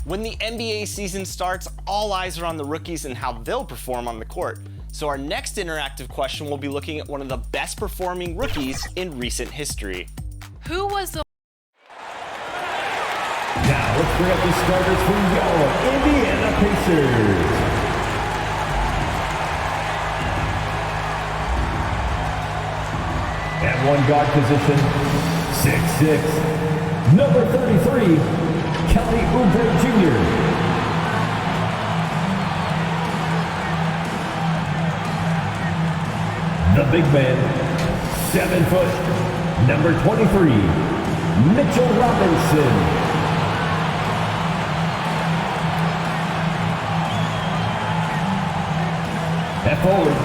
When the NBA season starts, all eyes are on the rookies and how they'll perform on the court. So our next interactive question will be looking at one of the best performing rookies in recent history. Who was the Now let's bring up the starters for your Indiana Pacers. At one guard position, 6'6", number 33, Kelly Oubre Jr. The big man, 7 foot, number 23, Mitchell Robinson. At forward,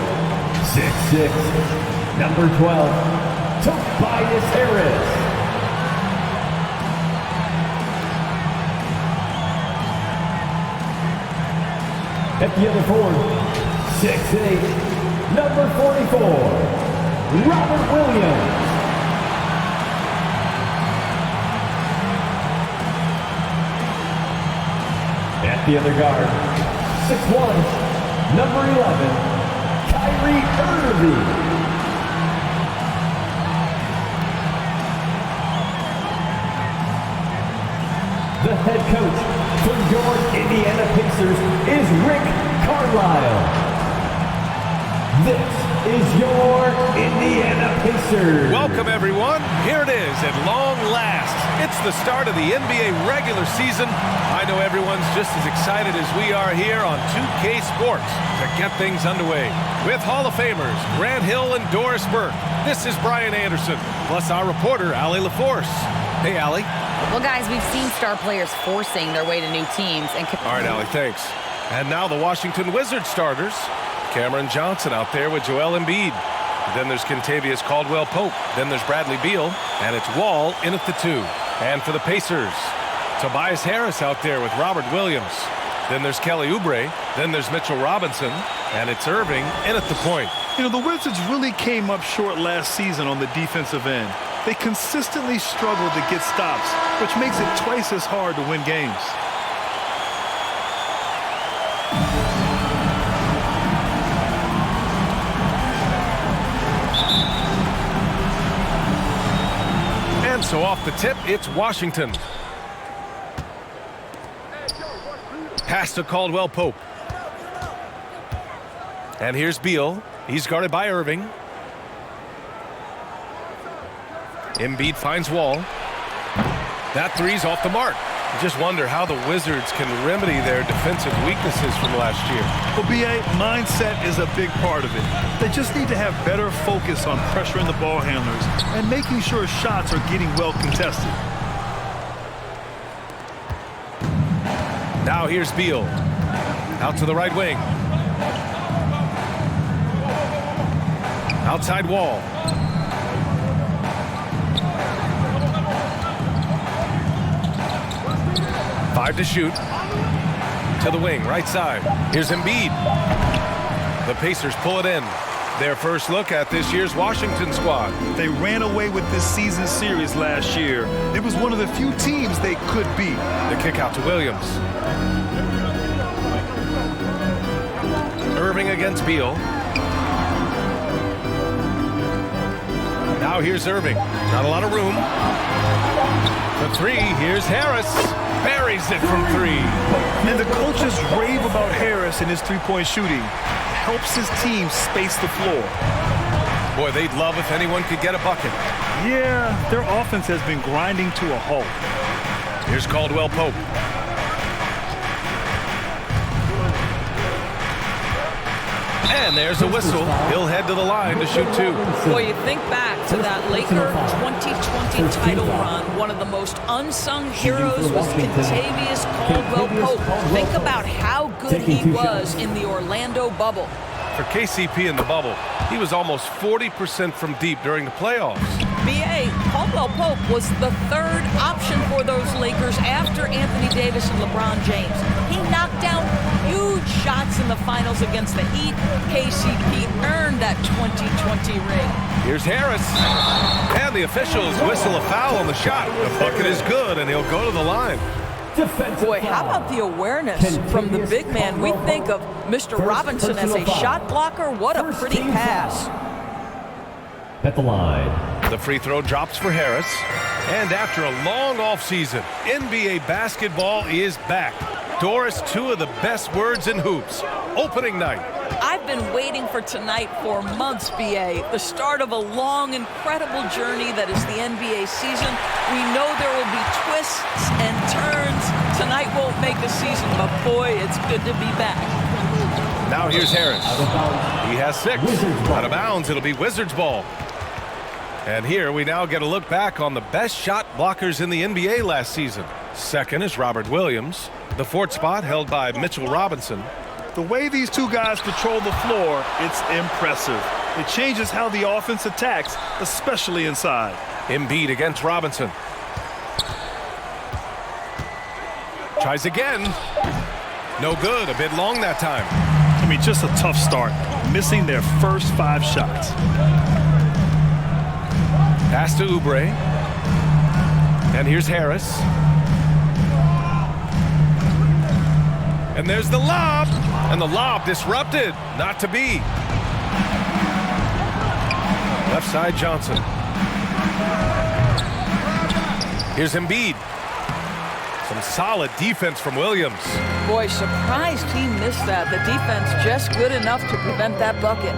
6'6", number 12, Tobias Harris. At the other forward, 6'8", number 44, Robert Williams. At the other guard, 6'1", number 11, Kyrie Irving. The head coach for your Indiana Pacers is Rick Carlisle. This is your Indiana Pacers. Welcome, everyone. Here it is at long last. It's the start of the NBA regular season. I know everyone's just as excited as we are here on 2K Sports to get things underway. With Hall of Famers Grant Hill and Doris Burke, this is Brian Anderson, plus our reporter, Allie LaForce. Hey, Allie. Well, guys, we've seen star players forcing their way to new teams. All right, Allie, thanks. And now the Washington Wizards starters. Cameron Johnson out there with Joel Embiid. Then there's Kentavious Caldwell-Pope. Then there's Bradley Beal. And it's Wall in at the 2. And for the Pacers, Tobias Harris out there with Robert Williams. Then there's Kelly Oubre. Then there's Mitchell Robinson. And it's Irving in at the point. You know, the Wizards really came up short last season on the defensive end. They consistently struggled to get stops, which makes it twice as hard to win games. And so off the tip, it's Washington. Pass to Caldwell-Pope. And here's Beal. He's guarded by Irving. Embiid finds Wall. That three's off the mark. I just wonder how the Wizards can remedy their defensive weaknesses from last year. Well, BA, mindset is a big part of it. They just need to have better focus on pressuring the ball handlers and making sure shots are getting well contested. Now here's Beal. Out to the right wing. Outside Wall. 5 to shoot. To the wing, right side. Here's Embiid. The Pacers pull it in. Their first look at this year's Washington squad. They ran away with this season series last year. It was one of the few teams they could beat. The kick out to Williams. Irving against Beal. Now here's Irving. Not a lot of room. The three, here's Harris. Buries it from 3. And the coaches rave about Harris and his three-point shooting. Helps his team space the floor. Boy, they'd love if anyone could get a bucket. Yeah, their offense has been grinding to a halt. Here's Caldwell-Pope. And there's a whistle. He'll head to the line to shoot 2. Boy, you think back to that Laker 2020 title run. One of the most unsung heroes was Kentavious Caldwell-Pope. Think about how good he was in the Orlando bubble. For KCP in the bubble, he was almost 40% from deep during the playoffs. B.A. Caldwell-Pope was the third option for those Lakers after Anthony Davis and LeBron James. He knocked down huge shots in the finals against the Heat. KCP earned that 2020 ring. Here's Harris. And the officials whistle a foul on the shot. The bucket is good, and he'll go to the line. Defensive Boy, how foul. about the awareness from the big man? We think of Mr. Robinson as a shot blocker. What a First pretty team pass. foul. At the line. The free throw drops for Harris. And after a long offseason, NBA basketball is back. Doris, two of the best words in hoops. Opening night. I've been waiting for tonight for months, BA. The start of a long, incredible journey that is the NBA season. We know there will be twists and turns. Tonight won't make the season, but boy, it's good to be back. Now here's Harris. He has 6. Out of bounds, it'll be Wizards ball. And here we now get a look back on the best shot blockers in the NBA last season. Second is Robert Williams. The 4th spot held by Mitchell Robinson. The way these two guys patrol the floor, it's impressive. It changes how the offense attacks, especially inside. Embiid against Robinson. Tries again. No good. A bit long that time. I mean, just a tough start, missing their first 5 shots. Pass to Oubre. And here's Harris. And there's the lob. And the lob disrupted. Not to be. Left side Johnson. Here's Embiid. Some solid defense from Williams. Boy, surprised he missed that. The defense just good enough to prevent that bucket.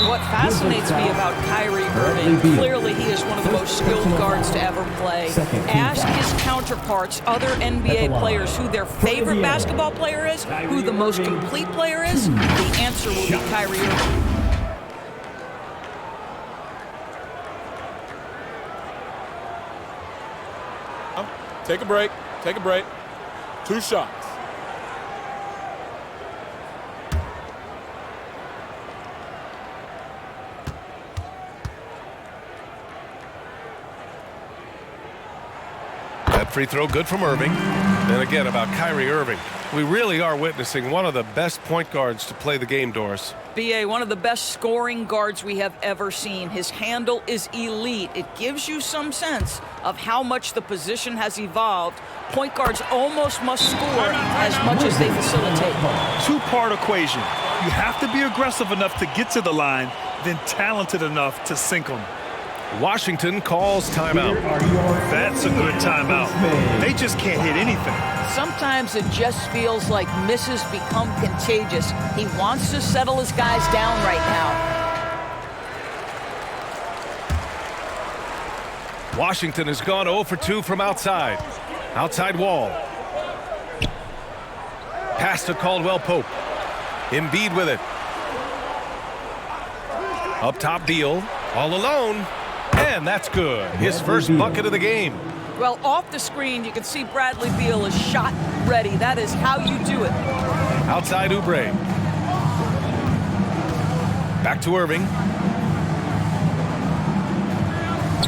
What fascinates me about Kyrie Irving, clearly he is one of the most skilled guards to ever play. Ask his counterparts, other NBA players, who their favorite basketball player is, who the most complete player is. The answer will be Kyrie Irving. Take a break. Take a break. 2 shots. That free throw good from Irving. And again about Kyrie Irving. We really are witnessing one of the best point guards to play the game, Doris. BA, one of the best scoring guards we have ever seen. His handle is elite. It gives you some sense of how much the position has evolved. Point guards almost must score as much as they facilitate. 2-part equation. You have to be aggressive enough to get to the line, then talented enough to sink them. Washington calls timeout. That's a good timeout. They just can't hit anything. Sometimes it just feels like misses become contagious. He wants to settle his guys down right now. Washington has gone 0 for 2 from outside. Outside wall. Pass to Caldwell Pope. Embiid with it. Up top Beal. All alone. And that's good. His first bucket of the game. Well, off the screen, you can see Bradley Beal is shot ready. That is how you do it. Outside Oubre. Back to Irving.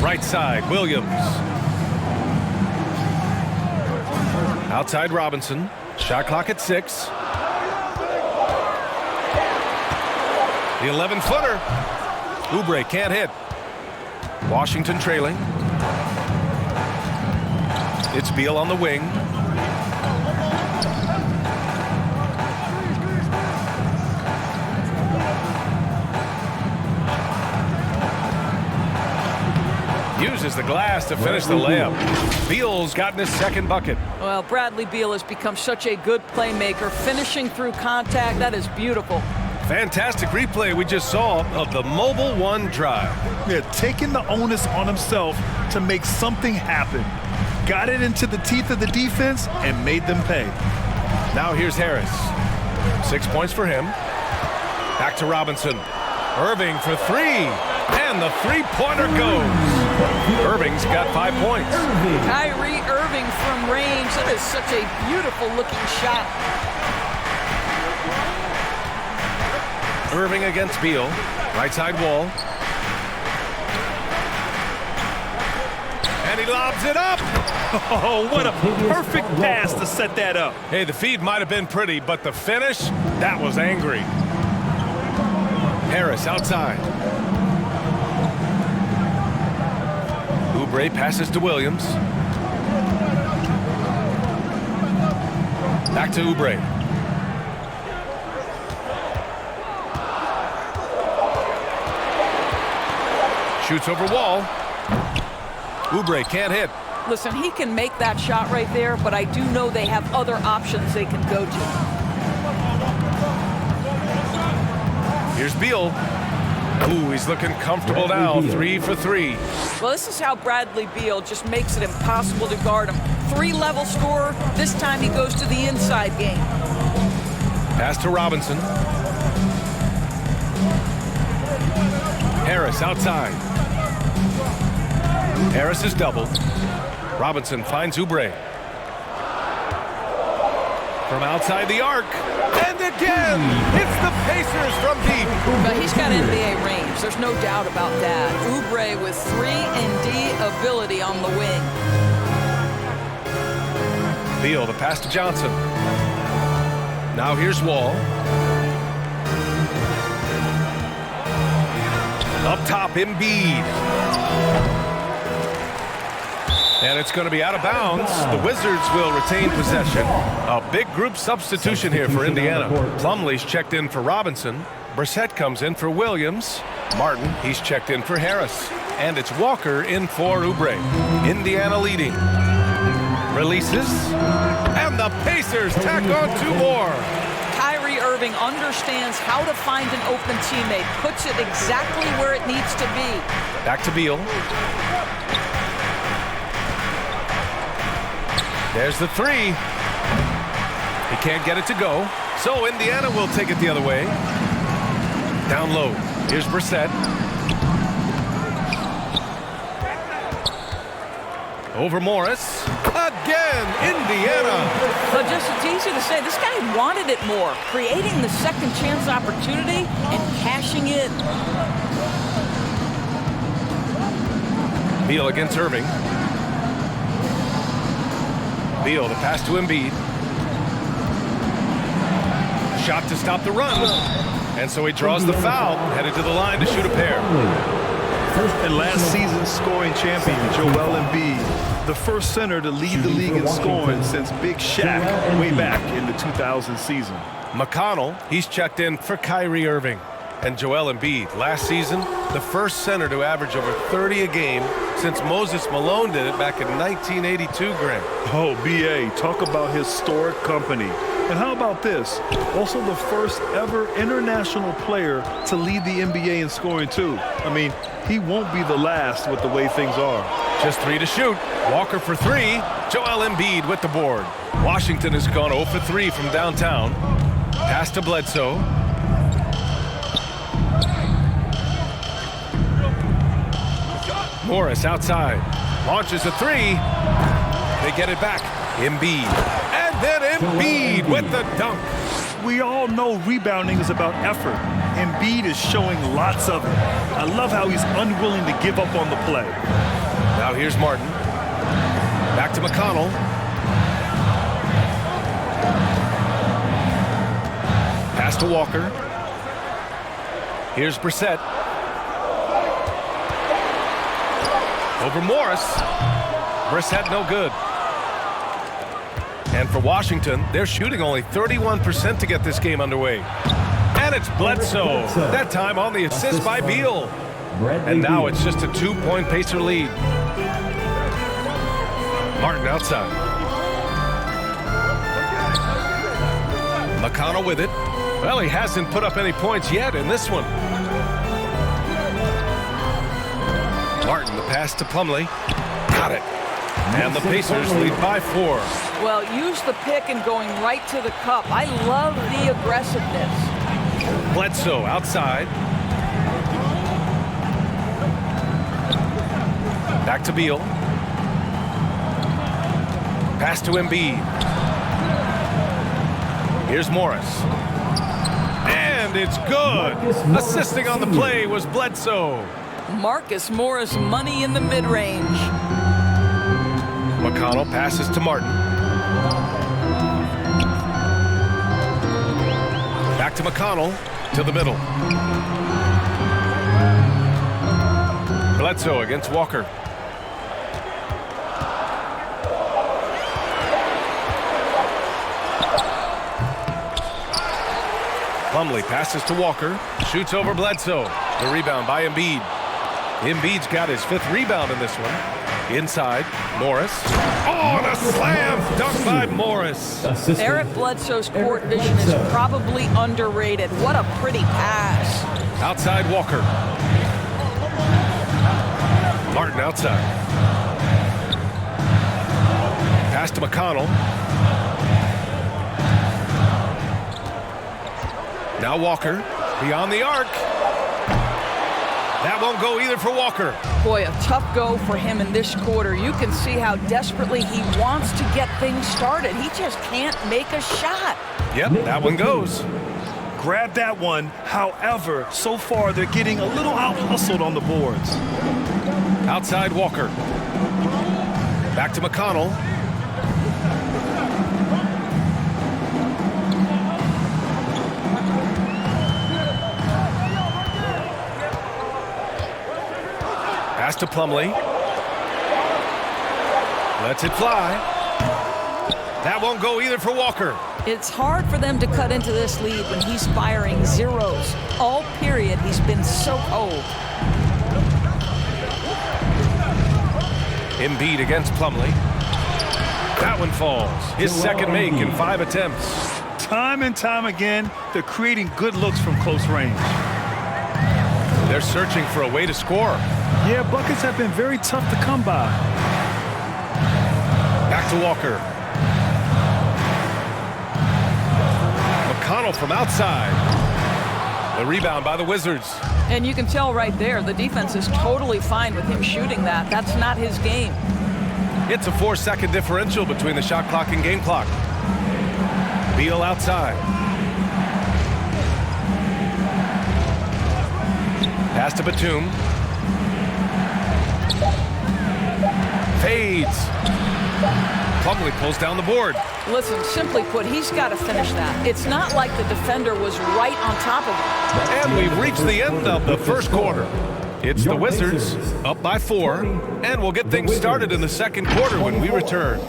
Right side, Williams. Outside Robinson. Shot clock at 6. The 11-footer. Oubre can't hit. Washington trailing. It's Beal on the wing. Uses the glass to finish the layup. Beal's gotten his second bucket. Well, Bradley Beal has become such a good playmaker, finishing through contact. That is beautiful. Fantastic replay we just saw of the Mobile One drive. They're taking the onus on himself to make something happen. Got it into the teeth of the defense and made them pay. Now here's Harris. 6 points for him. Back to Robinson. Irving for 3. And the three-pointer goes. Irving's got 5 points. Kyrie Irving from range. That is such a beautiful-looking shot. Irving against Beal. Right side wall. And he lobs it up. Oh, what a perfect pass to set that up. Hey, the feed might have been pretty, but the finish, that was angry. Harris outside. Oubre passes to Williams. Back to Oubre. Shoots over Wall. Oubre can't hit. Listen, he can make that shot right there, but I do know they have other options they can go to. Here's Beal. Ooh, he's looking comfortable now. 3 for 3. Well, this is how Bradley Beal just makes it impossible to guard him. 3-level scorer. This time he goes to the inside game. Pass to Robinson. Harris outside. Harris is doubled. Robinson finds Oubre. From outside the arc. And again, it's the Pacers from deep. But he's got NBA range. There's no doubt about that. Oubre with 3-and-D ability on the wing. Beal, the pass to Johnson. Now here's Wall. Up top, Embiid. And it's going to be out of bounds. The Wizards will retain possession. A big group substitution here for Indiana. Plumlee's checked in for Robinson. Brissett comes in for Williams. Martin, he's checked in for Harris. And it's Walker in for Oubre. Indiana leading. Releases. And the Pacers tack on 2 more. Kyrie Irving understands how to find an open teammate. Puts it exactly where it needs to be. Back to Beal. There's the 3. He can't get it to go. So Indiana will take it the other way. Down low. Here's Brissett. Over Morris. Again, Indiana. But just it's easy to say, this guy wanted it more. Creating the second chance opportunity and cashing in. Beal against Irving. Beal, the pass to Embiid. Shot to stop the run. And so he draws the foul, headed to the line to shoot a pair. And last season's scoring champion, Joel Embiid, the first center to lead the league in scoring since Big Shaq way back in the 2000 season. McConnell, he's checked in for Kyrie Irving. And Joel Embiid, last season, the first center to average over 30 a game since Moses Malone did it back in 1982, Grant. Oh, B.A., talk about historic company. And how about this? Also the first ever international player to lead the NBA in scoring, too. I mean, he won't be the last with the way things are. Just 3 to shoot. Walker for 3. Joel Embiid with the board. Washington has gone 0 for 3 from downtown. Pass to Bledsoe. Morris outside. Launches a 3. They get it back. Embiid. And then Embiid with the dunk. We all know rebounding is about effort. Embiid is showing lots of it. I love how he's unwilling to give up on the play. Now here's Martin. Back to McConnell. Pass to Walker. Here's Brissett. Over Morris. Brissett no good. And for Washington, they're shooting only 31% to get this game underway. And it's Bledsoe. That time on the assist by Beal. And now it's just a 2-point Pacer lead. Martin outside. McConnell with it. Well, he hasn't put up any points yet in this one. Martin, the pass to Plumlee. Got it. And the Pacers lead by 4. Well, use the pick and going right to the cup. I love the aggressiveness. Bledsoe outside. Back to Beal. Pass to Embiid. Here's Morris. And it's good. Assisting on the play was Bledsoe. Marcus Morris, money in the mid-range. McConnell passes to Martin. Back to McConnell, to the middle. Bledsoe against Walker. Plumlee passes to Walker. Shoots over Bledsoe. The rebound by Embiid. Embiid's got his 5th rebound in this one. Inside, Morris. Oh, and a slam dunk by Morris. Eric Bledsoe's court vision is probably underrated. What a pretty pass. Outside Walker. Martin outside. Pass to McConnell. Now Walker, beyond the arc. That won't go either for Walker. Boy, a tough go for him in this quarter. You can see how desperately he wants to get things started. He just can't make a shot. Yep, that one goes. Grab that one. However, so far they're getting a little out-hustled on the boards. Outside Walker. Back to McConnell. Pass to Plumlee. Lets it fly. That won't go either for Walker. It's hard for them to cut into this lead when he's firing zeros. All period, he's been so cold. Embiid against Plumlee. That one falls. His second make in 5 attempts. Time and time again, they're creating good looks from close range. They're searching for a way to score. Yeah, buckets have been very tough to come by. Back to Walker. McConnell from outside. The rebound by the Wizards. And you can tell right there, the defense is totally fine with him shooting that. That's not his game. It's a 4-second differential between the shot clock and game clock. Beal outside. Pass to Batum. Fades. Plumlee pulls down the board. Listen, simply put, he's got to finish that. It's not like the defender was right on top of him. And we've reached the end of the first quarter. It's the Wizards up by 4, and we'll get things started in the second quarter when we return.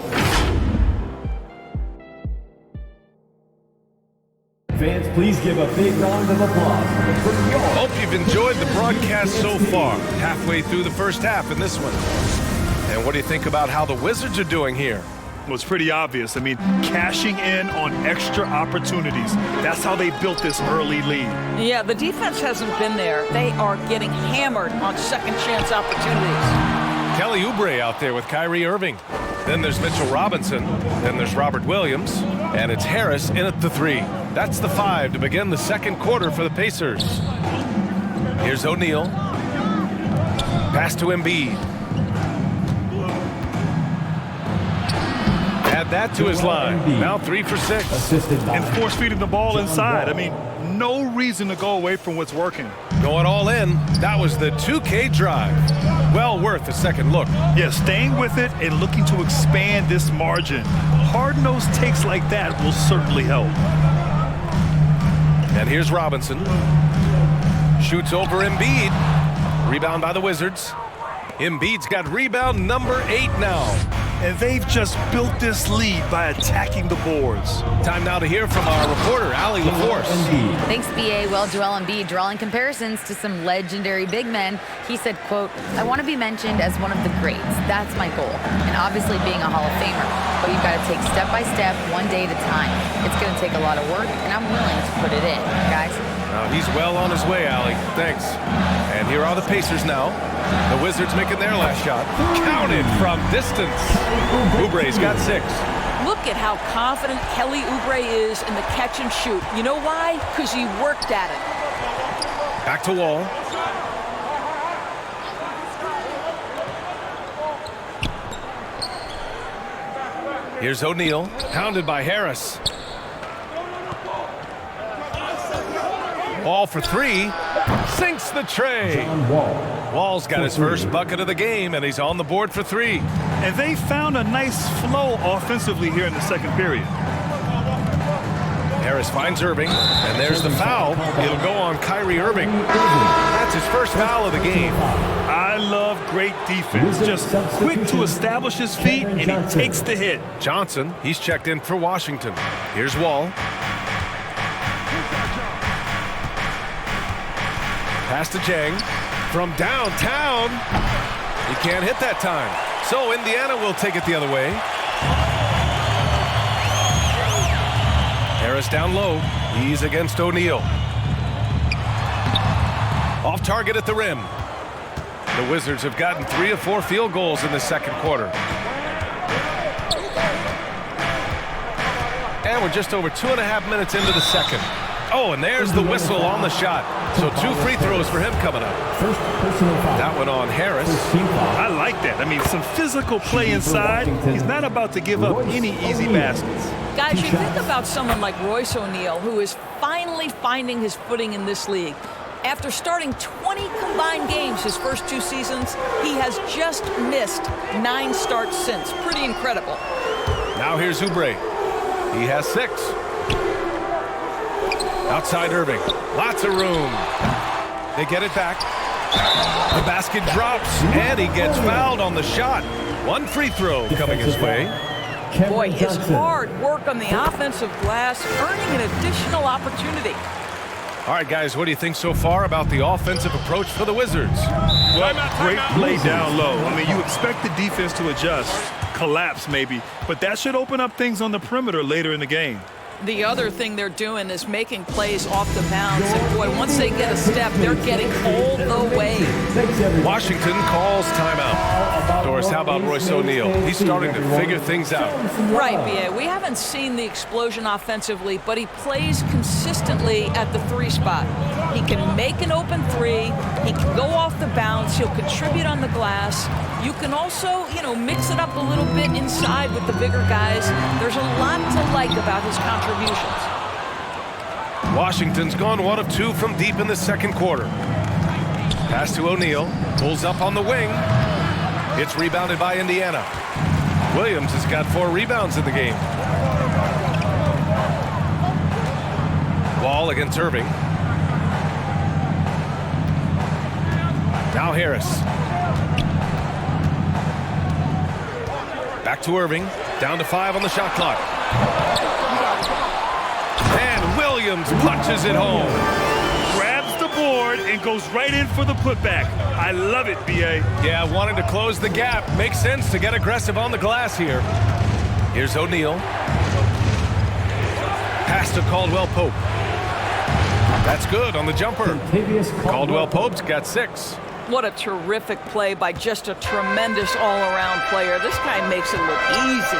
Fans, please give a big round of applause for your... Hope you've enjoyed the broadcast so far. Halfway through the first half in this one. And what do you think about how the Wizards are doing here? Well, it's pretty obvious. I mean, cashing in on extra opportunities. That's how they built this early lead. Yeah, the defense hasn't been there. They are getting hammered on second chance opportunities. Kelly Oubre out there with Kyrie Irving. Then there's Mitchell Robinson. Then there's Robert Williams. And it's Harris in at the 3. That's the 5 to begin the second quarter for the Pacers. Here's O'Neal. Pass to Embiid. Add that to his line. Now 3 for 6. And force feeding the ball inside. I mean, no reason to go away from what's working. Going all in. That was the 2K drive. Well worth a second look. Yeah, staying with it and looking to expand this margin. Hard-nosed takes like that will certainly help. And here's Robinson. Shoots over Embiid. Rebound by the Wizards. Embiid's got rebound number 8 now. And they've just built this lead by attacking the boards. Time now to hear from our reporter, Allie LaForce. Thanks, B.A. Well, Joel Embiid drawing comparisons to some legendary big men. He said, quote, "I want to be mentioned as one of the greats. That's my goal. And obviously being a Hall of Famer. But you've got to take step by step, one day at a time. It's going to take a lot of work, and I'm willing to put it in, guys." He's well on his way, Allie. Thanks. And here are the Pacers now. The Wizards making their last shot. Counted from distance. Oubre's got 6. Look at how confident Kelly Oubre is in the catch and shoot. You know why? Because he worked at it. Back to Wall. Here's O'Neal. Pounded by Harris. Wall for 3. Sinks the tray. Wall's got his first bucket of the game, and he's on the board for 3. And they found a nice flow offensively here in the second period. Harris finds Irving, and there's the foul. It'll go on Kyrie Irving. That's his first foul of the game. I love great defense. Just quick to establish his feet, and he takes the hit. Johnson, he's checked in for Washington. Here's Wall. Pass to Jang from downtown. He can't hit that time. So Indiana will take it the other way. Harris down low. He's against O'Neal. Off target at the rim. The Wizards have gotten 3 of 4 field goals in the second quarter. And we're just over 2.5 minutes into the second. Oh, and there's the whistle on the shot. So 2 free throws for him coming up. First personal foul. That one on Harris. Team foul. I like that. I mean, some physical play inside. He's not about to give up any easy baskets. Guys, you think about someone like Royce O'Neal, who is finally finding his footing in this league. After starting 20 combined games his first 2 seasons, he has just missed 9 starts since. Pretty incredible. Now here's Oubre. He has 6. Outside Irving. Lots of room. They get it back. The basket drops, and he gets fouled on the shot. 1 free throw coming his way. Boy, his hard work on the offensive glass, earning an additional opportunity. All right, guys, what do you think so far about the offensive approach for the Wizards? Well, great play down low. I mean, you expect the defense to adjust, collapse maybe, but that should open up things on the perimeter later in the game. The other thing they're doing is making plays off the bounce. And boy, once they get a step, they're getting all the way. Washington calls timeout. Doris, how about Royce O'Neal? He's starting to figure things out. Right, B.A. We haven't seen the explosion offensively, but he plays consistently at the 3 spot. He can make an open 3. He can go off the bounce. He'll contribute on the glass. You can also, mix it up a little bit inside with the bigger guys. There's a lot to like about his contributions. Washington's gone 1 of 2 from deep in the second quarter. Pass to O'Neal. Pulls up on the wing. It's rebounded by Indiana. Williams has got 4 rebounds in the game. Ball against Irving. Now Harris. Back to Irving. Down to 5 on the shot clock. And Williams punches it home. Grabs the board and goes right in for the putback. I love it, B.A. Yeah, wanting to close the gap. Makes sense to get aggressive on the glass here. Here's O'Neal. Pass to Caldwell Pope. That's good on the jumper. Caldwell Pope's got 6. What a terrific play by just a tremendous all-around player. This guy makes it look easy.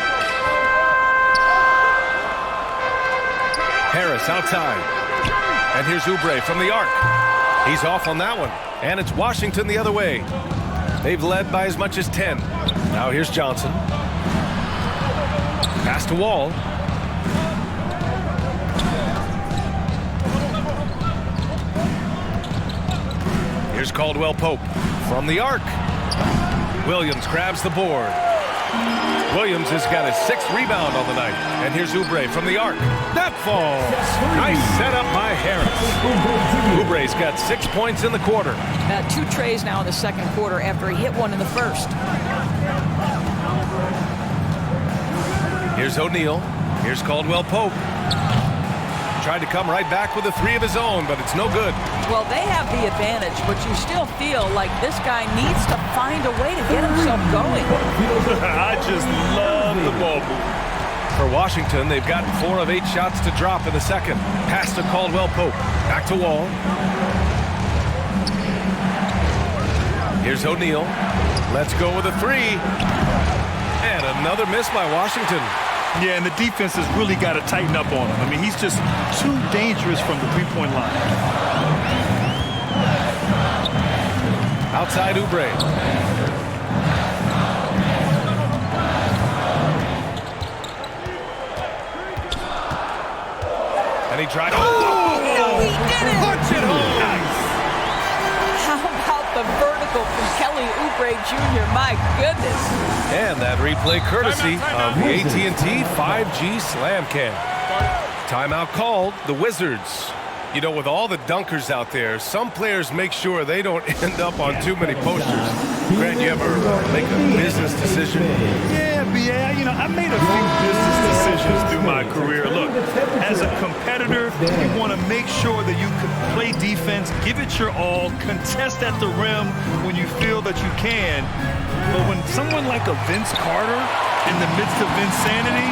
Harris outside. And here's Oubre from the arc. He's off on that one. And it's Washington the other way. They've led by as much as 10. Now here's Johnson. Pass to Wall. Here's Caldwell Pope from the arc. Williams grabs the board. Williams has got his 6th rebound on the night. And here's Oubre from the arc. That falls. Nice setup by Harris. Oubre's got 6 points in the quarter. 2 trays now in the second quarter after he hit 1 in the first. Here's O'Neal. Here's Caldwell Pope. Tried to come right back with a 3 of his own, but it's no good. Well, they have the advantage, but you still feel like this guy needs to find a way to get himself going. I just love the ball move. For Washington, they've gotten 4 of 8 shots to drop in the second. Pass to Caldwell Pope. Back to Wall. Here's O'Neal. Let's go with a 3. And another miss by Washington. Yeah, and the defense has really got to tighten up on him. I mean, he's just too dangerous from the 3-point line. Outside Oubre. And he tried. Oh, no, he didn't. Punch it home. Nice. How about the vertical from Kelly Oubre Jr.? My goodness. And that replay courtesy of the AT&T 5G Slam Cam. Timeout called, the Wizards. You know, with all the dunkers out there, some players make sure they don't end up on too many posters. Grant, you ever make a business decision? Yeah, B.A., I made a few business decisions decisions through my career. Look, as a competitor, you want to make sure that you can play defense, give it your all, contest at the rim when you feel that you can. But when someone like a Vince Carter in the midst of insanity,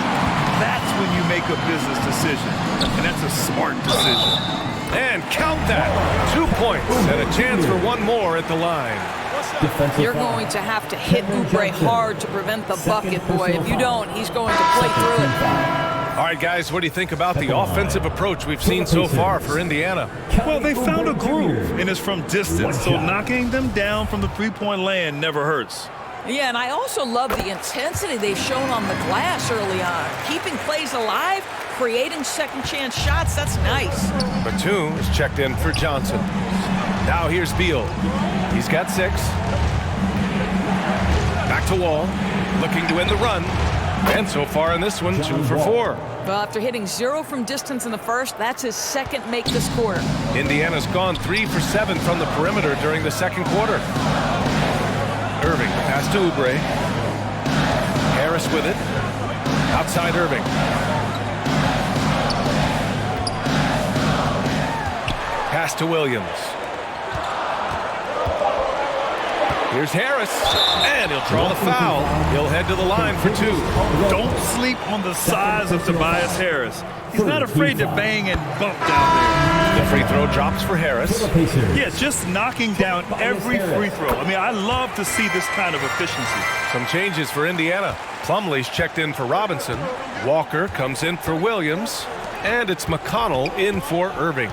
that's when you make a business decision. And that's a smart decision. And count that. 2 points and a chance for one more at the line. You're going to have to hit Oubre hard to prevent the bucket, boy. If you don't, he's going to play through it. All right, guys, what do you think about the offensive approach we've seen so far for Indiana? Well, they found a groove, and it's from distance, so knocking them down from the three-point land never hurts. Yeah, and I also love the intensity they've shown on the glass early on. Keeping plays alive, creating second-chance shots, that's nice. Batum is checked in for Johnson. Now here's Beal. He's got 6. Back to Wall, looking to end the run. And so far in this one, 2 for 4. Well, after hitting 0 from distance in the first, that's his second make this quarter. Indiana's gone 3 for 7 from the perimeter during the second quarter. Irving, pass to Oubre. Harris with it. Outside Irving. Pass to Williams. Here's Harris, and he'll draw the foul. He'll head to the line for 2. Don't sleep on the size of Tobias Harris. He's not afraid to bang and bump down there. The free throw drops for Harris. Yeah, just knocking down every free throw. I mean, I love to see this kind of efficiency. Some changes for Indiana. Plumlee's checked in for Robinson. Walker comes in for Williams. And it's McConnell in for Irving.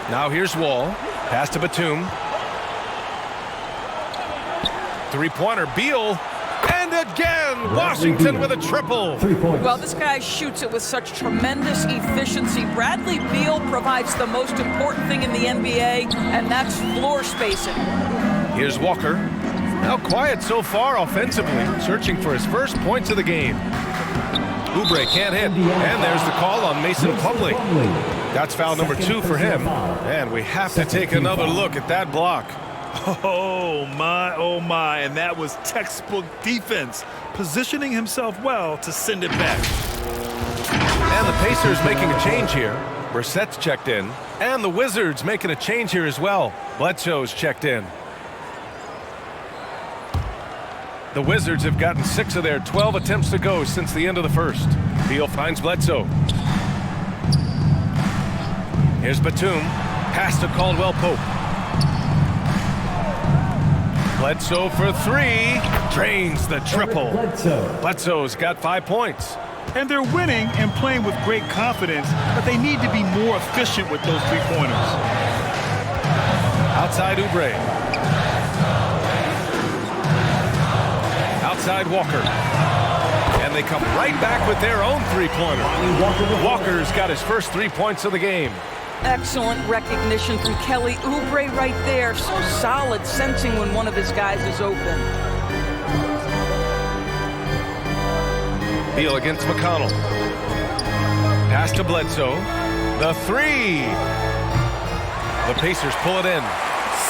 Now here's Wall. Pass to Batum. Three-pointer, Beal. And again, Washington with a triple. Well, this guy shoots it with such tremendous efficiency. Bradley Beal provides the most important thing in the NBA, and that's floor spacing. Here's Walker. Now quiet so far offensively, searching for his first points of the game. Oubre can't hit, and there's the call on Mason Plumlee. That's foul number 2 for him, and we have to take another look at that block. Oh my, and that was textbook defense, positioning himself well to send it back. And the Pacers making a change here. Brissett's checked in, and the Wizards making a change here as well. Bledsoe's checked in. The Wizards have gotten 6 of their 12 attempts to go since the end of the first. Beal finds Bledsoe. Here's Batum. Pass to Caldwell Pope. Bledsoe for 3. Drains the triple. Bledsoe's got 5 points. And they're winning and playing with great confidence, but they need to be more efficient with those three-pointers. Outside Oubre. Outside Walker. And they come right back with their own three-pointer. Walker's got his first 3 points of the game. Excellent recognition from Kelly Oubre right there. So solid, sensing when one of his guys is open. Beal against McConnell. Pass to Bledsoe. The 3. The Pacers pull it in.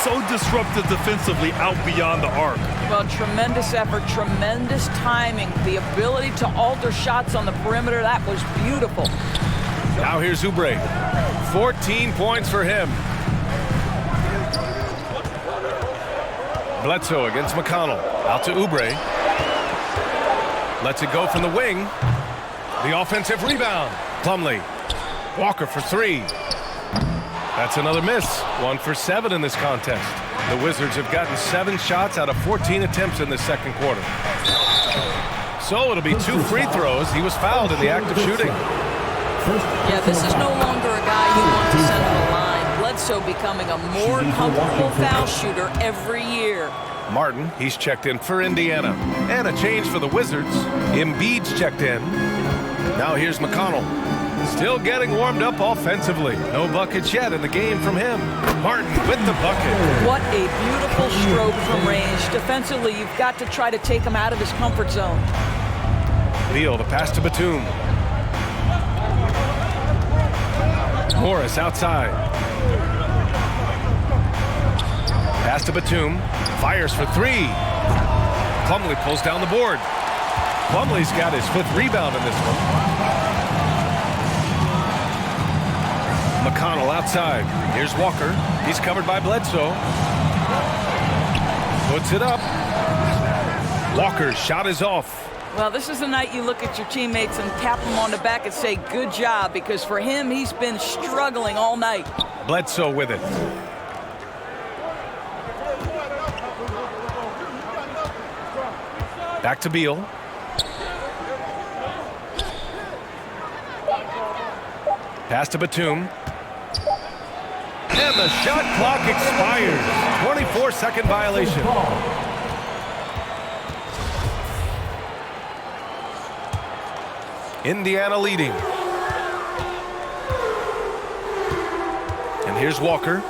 So disruptive defensively out beyond the arc. Well, tremendous effort, tremendous timing. The ability to alter shots on the perimeter, that was beautiful. Now here's Oubre. 14 points for him. Bledsoe against McConnell. Out to Oubre. Lets it go from the wing. The offensive rebound. Plumlee. Walker for 3. That's another miss. 1 for 7 in this contest. The Wizards have gotten 7 shots out of 14 attempts in the second quarter. So it'll be 2 free throws. He was fouled in the act of shooting. Yeah, this is no longer a guy you want to send to the line. Bledsoe becoming a more comfortable foul shooter every year. Martin, he's checked in for Indiana. And a change for the Wizards. Embiid's checked in. Now here's McConnell. Still getting warmed up offensively. No buckets yet in the game from him. Martin with the bucket. What a beautiful stroke from range. Defensively, you've got to try to take him out of his comfort zone. Beal, the pass to Batum. Morris outside. Pass to Batum. Fires for 3. Plumlee pulls down the board. Plumlee's got his 5th rebound in this one. McConnell outside. Here's Walker. He's covered by Bledsoe. Puts it up. Walker's shot is off. Well, this is the night you look at your teammates and tap them on the back and say, good job, because for him, he's been struggling all night. Bledsoe with it. Back to Beal. Pass to Batum. And the shot clock expires. 24-second violation. Indiana leading. And here's Walker.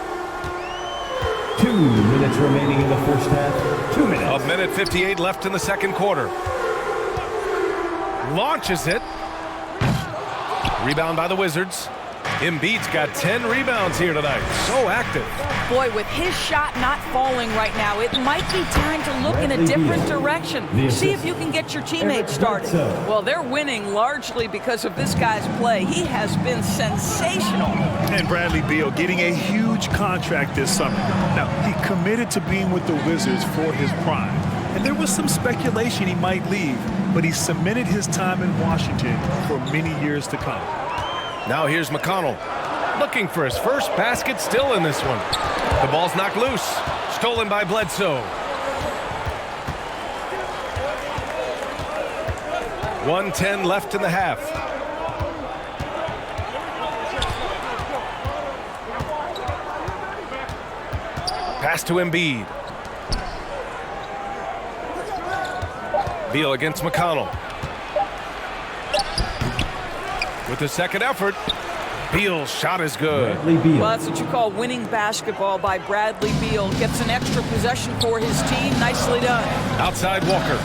2 minutes remaining in the first half. 2 minutes. A minute 58 left in the second quarter. Launches it. Rebound by the Wizards. Embiid's got 10 rebounds here tonight. So active. Boy, with his shot not falling right now, it might be time to look in a different direction. See if you can get your teammates started. Well, they're winning largely because of this guy's play. He has been sensational. And Bradley Beal getting a huge contract this summer. Now, he committed to being with the Wizards for his prime. And there was some speculation he might leave, but he cemented his time in Washington for many years to come. Now here's McConnell, looking for his first basket still in this one. The ball's knocked loose, stolen by Bledsoe. 1:10 left in the half. Pass to Embiid. Beal against McConnell. With the second effort, Beal's shot is good. Well, that's what you call winning basketball by Bradley Beal. Gets an extra possession for his team. Nicely done. Outside Walker.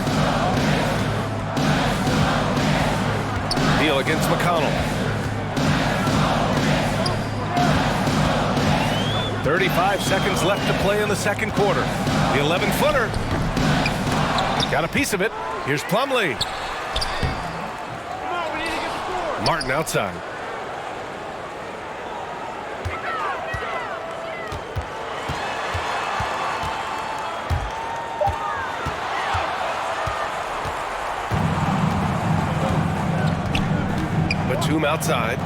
Beal against McConnell. 35 seconds left to play in the second quarter. The 11-footer. Got a piece of it. Here's Plumlee. Martin outside. Batum outside.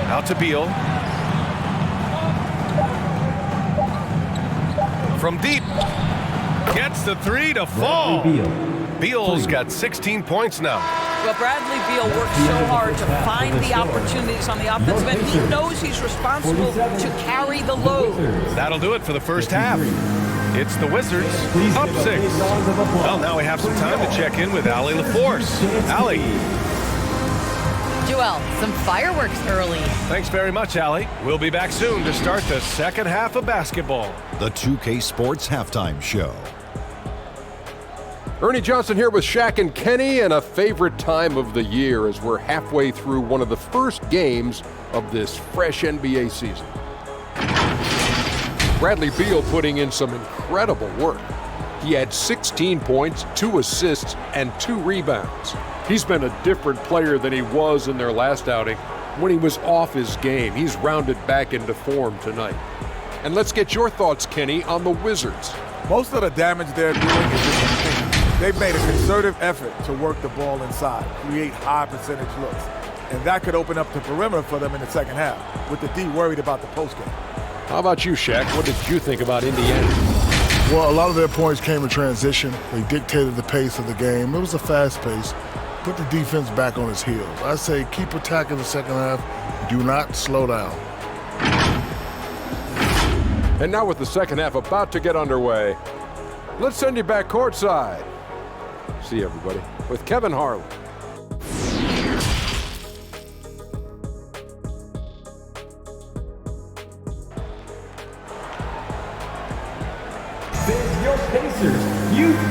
Out to Beal. From deep. Gets the 3 to fall. Beal's got 16 points now. Well, Bradley Beal works so hard to find the opportunities on the offensive end. He knows he's responsible to carry the load. That'll do it for the first half. It's the Wizards up 6. Well, now we have some time to check in with Allie LaForce. Allie. Joel, some fireworks early. Thanks very much, Allie. We'll be back soon to start the second half of basketball. The 2K Sports Halftime Show. Ernie Johnson here with Shaq and Kenny, and a favorite time of the year as we're halfway through one of the first games of this fresh NBA season. Bradley Beal putting in some incredible work. He had 16 points, 2 assists, and 2 rebounds. He's been a different player than he was in their last outing when he was off his game. He's rounded back into form tonight. And let's get your thoughts, Kenny, on the Wizards. Most of the damage they're doing is just defense. They've made a concerted effort to work the ball inside, create high percentage looks. And that could open up the perimeter for them in the second half, with the D worried about the postgame. How about you, Shaq? What did you think about Indiana? Well, a lot of their points came in transition. They dictated the pace of the game. It was a fast pace. Put the defense back on its heels. I say keep attacking the second half. Do not slow down. And now with the second half about to get underway, let's send you back courtside. See you, everybody, with Kevin Harlan.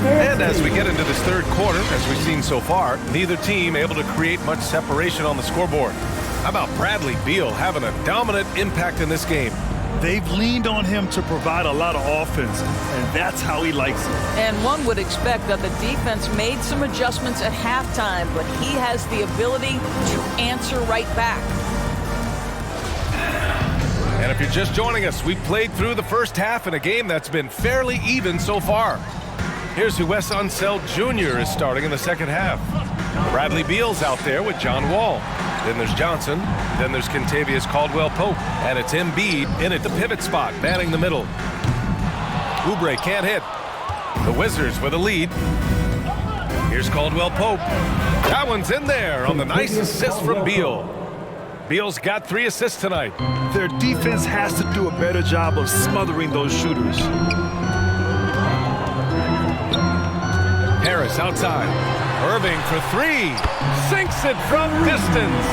And as we get into this third quarter, as we've seen so far, neither team able to create much separation on the scoreboard. How about Bradley Beal having a dominant impact in this game? They've leaned on him to provide a lot of offense, and that's how he likes it. And one would expect that the defense made some adjustments at halftime, but he has the ability to answer right back. And if you're just joining us, we've played through the first half in a game that's been fairly even so far. Here's who Wes Unseld Jr. is starting in the second half. Bradley Beal's out there with John Wall. Then there's Johnson. Then there's Kentavious Caldwell-Pope. And it's Embiid in at the pivot spot, manning the middle. Oubre can't hit. The Wizards with a lead. Here's Caldwell-Pope. That one's in there on the nice assist from Beal. Beal's got 3 assists tonight. Their defense has to do a better job of smothering those shooters. Harris outside. Irving for 3. Sinks it from distance.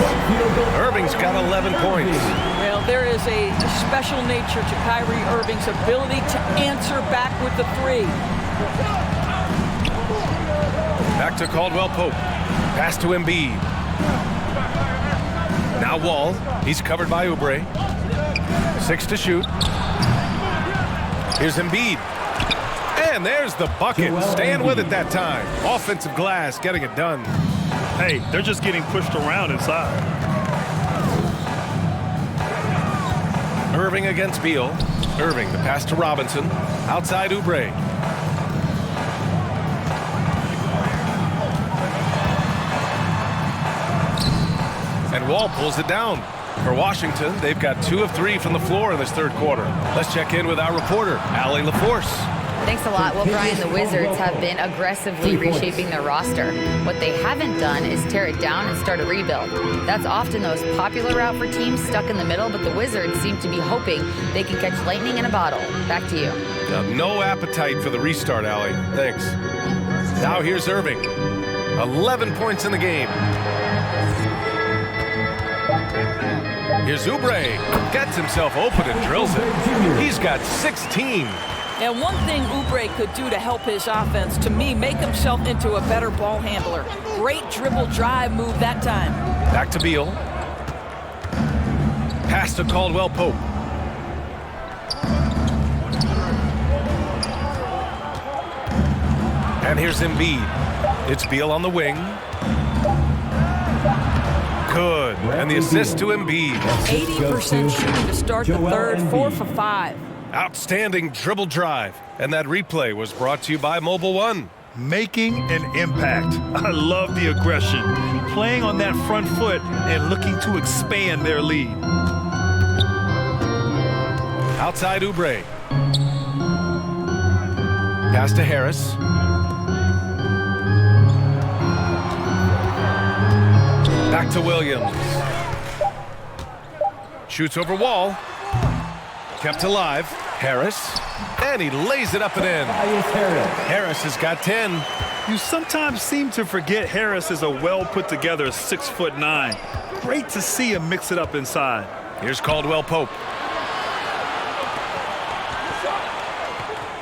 Irving's got 11 points. Well, there is a special nature to Kyrie Irving's ability to answer back with the 3. Back to Caldwell-Pope. Pass to Embiid. Now Wall. He's covered by Oubre. 6 to shoot. Here's Embiid. And there's the bucket. Staying with it that time. Offensive glass getting it done. Hey, they're just getting pushed around inside. Irving against Beal. Irving, the pass to Robinson. Outside Oubre. And Wall pulls it down. For Washington, they've got 2 of 3 from the floor in this third quarter. Let's check in with our reporter, Allie LaForce. Thanks a lot. Well, Brian, the Wizards have been aggressively reshaping their roster. What they haven't done is tear it down and start a rebuild. That's often the most popular route for teams stuck in the middle, but the Wizards seem to be hoping they can catch lightning in a bottle. Back to you. No appetite for the restart, Allie. Thanks. Now here's Irving. 11 points in the game. Here's Oubre. Gets himself open and drills it. He's got 16. And one thing Oubre could do to help his offense, to me, make himself into a better ball handler. Great dribble drive move that time. Back to Beal. Pass to Caldwell-Pope. And here's Embiid. It's Beal on the wing. Good. And the assist to Embiid. 80% shooting to start the third, 4 for 5. Outstanding dribble drive. And that replay was brought to you by Mobile One. Making an impact. I love the aggression. Playing on that front foot and looking to expand their lead. Outside Oubre. Pass to Harris. Back to Williams. Shoots over Wall. Kept alive. Harris. And he lays it up and in. Harris has got 10. You sometimes seem to forget Harris is a well-put-together 6'9". Great to see him mix it up inside. Here's Caldwell-Pope.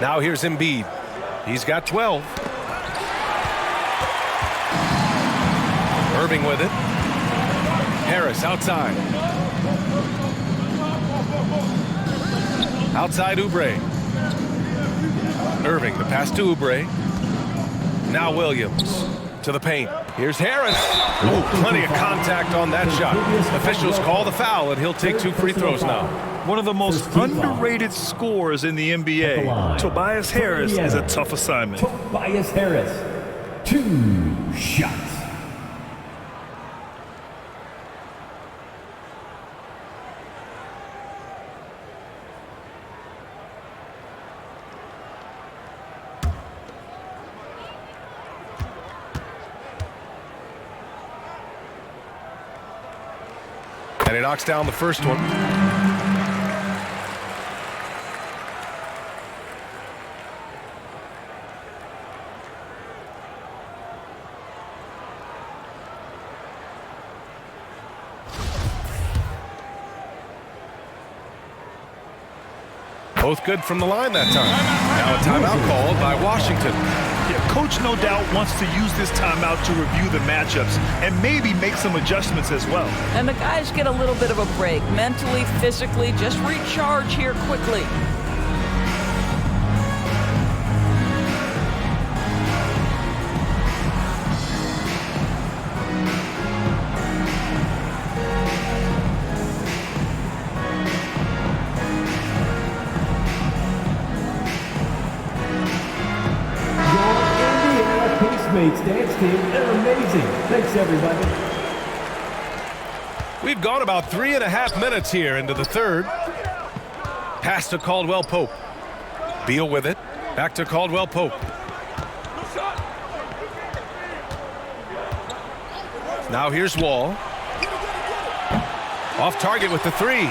Now here's Embiid. He's got 12. Irving with it. Harris outside. Outside Oubre. Irving, the pass to Oubre. Now Williams to the paint. Here's Harris. Oh, plenty of contact on that shot. Officials call the foul, and he'll take 2 free throws now. One of the most underrated scorers in the NBA. Tobias Harris is a tough assignment. Tobias Harris, 2 shots. And he knocks down the first one. Both good from the line that time. Now a timeout called by Washington. Yeah, coach no doubt wants to use this timeout to review the matchups and maybe make some adjustments as well. And the guys get a little bit of a break, mentally, physically, just recharge here quickly. Dance team, they're amazing. Thanks, everybody. We've gone about 3.5 minutes here into the third. Pass to Caldwell Pope. Beal with it. Back to Caldwell Pope. Now here's Wall. Off target with the three.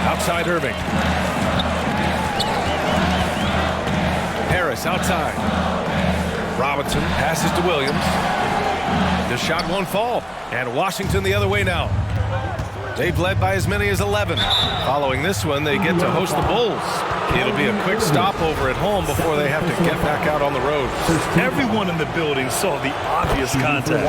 Outside Irving. Harris outside. Robinson passes to Williams. The shot won't fall. And Washington the other way now. They've led by as many as 11. Following this one, they get to host the Bulls. It'll be a quick stopover at home before they have to get back out on the road. Everyone in the building saw the obvious contact.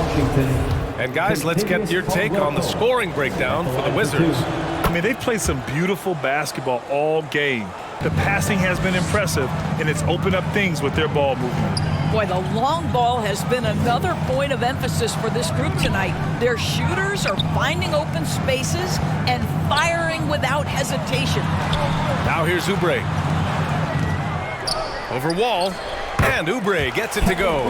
And guys, let's get your take on the scoring breakdown for the Wizards. I mean, they've played some beautiful basketball all game. The passing has been impressive, and it's opened up things with their ball movement. Boy, the long ball has been another point of emphasis for this group tonight. Their shooters are finding open spaces and firing without hesitation. Now here's Oubre. Over Wall, and Oubre gets it to go.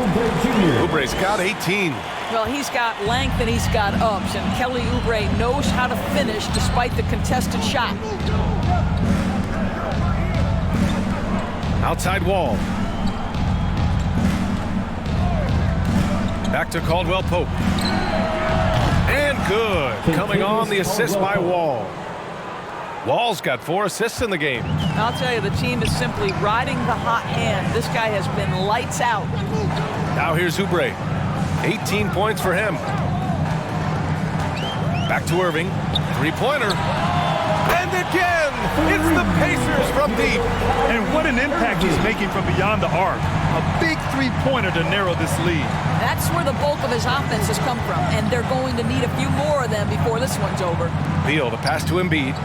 Oubre's got 18. Well, he's got length and he's got ups, and Kelly Oubre knows how to finish despite the contested shot. Outside Wall. Back to Caldwell Pope. And good. Coming on the assist by Wall. Wall's got 4 assists in the game. I'll tell you, the team is simply riding the hot hand. This guy has been lights out. Now here's Oubre. 18 points for him. Back to Irving. Three-pointer. And again, it's the Pacers from deep. And what an impact he's making from beyond the arc. A big three-pointer to narrow this lead. That's where the bulk of his offense has come from, and they're going to need a few more of them before this one's over. Beal, the pass to Embiid.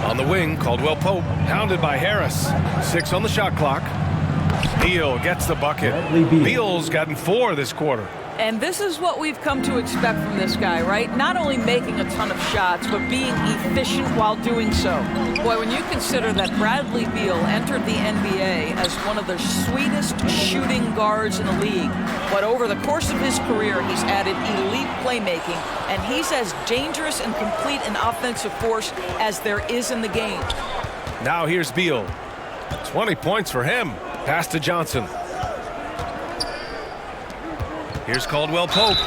On the wing, Caldwell Pope, hounded by Harris. 6 on the shot clock. Beal gets the bucket. Beal's gotten 4 this quarter. And this is what we've come to expect from this guy, right? Not only making a ton of shots, but being efficient while doing so. Boy, when you consider that Bradley Beal entered the NBA as one of the sweetest shooting guards in the league, but over the course of his career, he's added elite playmaking, and he's as dangerous and complete an offensive force as there is in the game. Now here's Beal. 20 points for him. Pass to Johnson. Here's Caldwell Pope.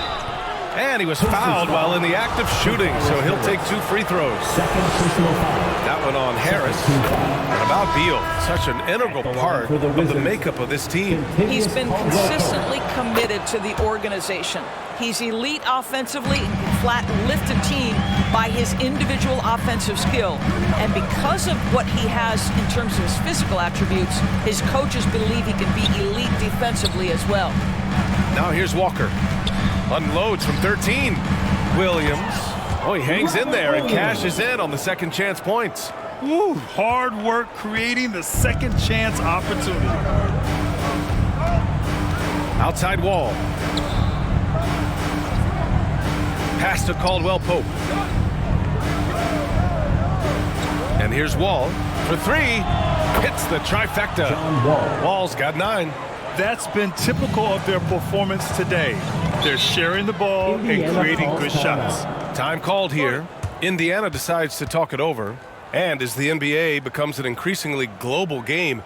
And he was fouled while in the act of shooting, so he'll take 2 free throws. That one on Harris. And about Beal, such an integral part of the makeup of this team. He's been consistently committed to the organization. He's elite offensively and can flat lift a team by his individual offensive skill. And because of what he has in terms of his physical attributes, his coaches believe he can be elite defensively as well. Now here's Walker. Unloads from 13. Williams. Oh, he hangs in there and cashes in on the second chance points. Woo, hard work creating the second chance opportunity. Outside Wall. Pass to Caldwell Pope. And here's Wall for 3. Hits the trifecta. Wall's got 9. That's been typical of their performance today. They're sharing the ball and creating good shots. Time called here. Indiana decides to talk it over. And as the NBA becomes an increasingly global game,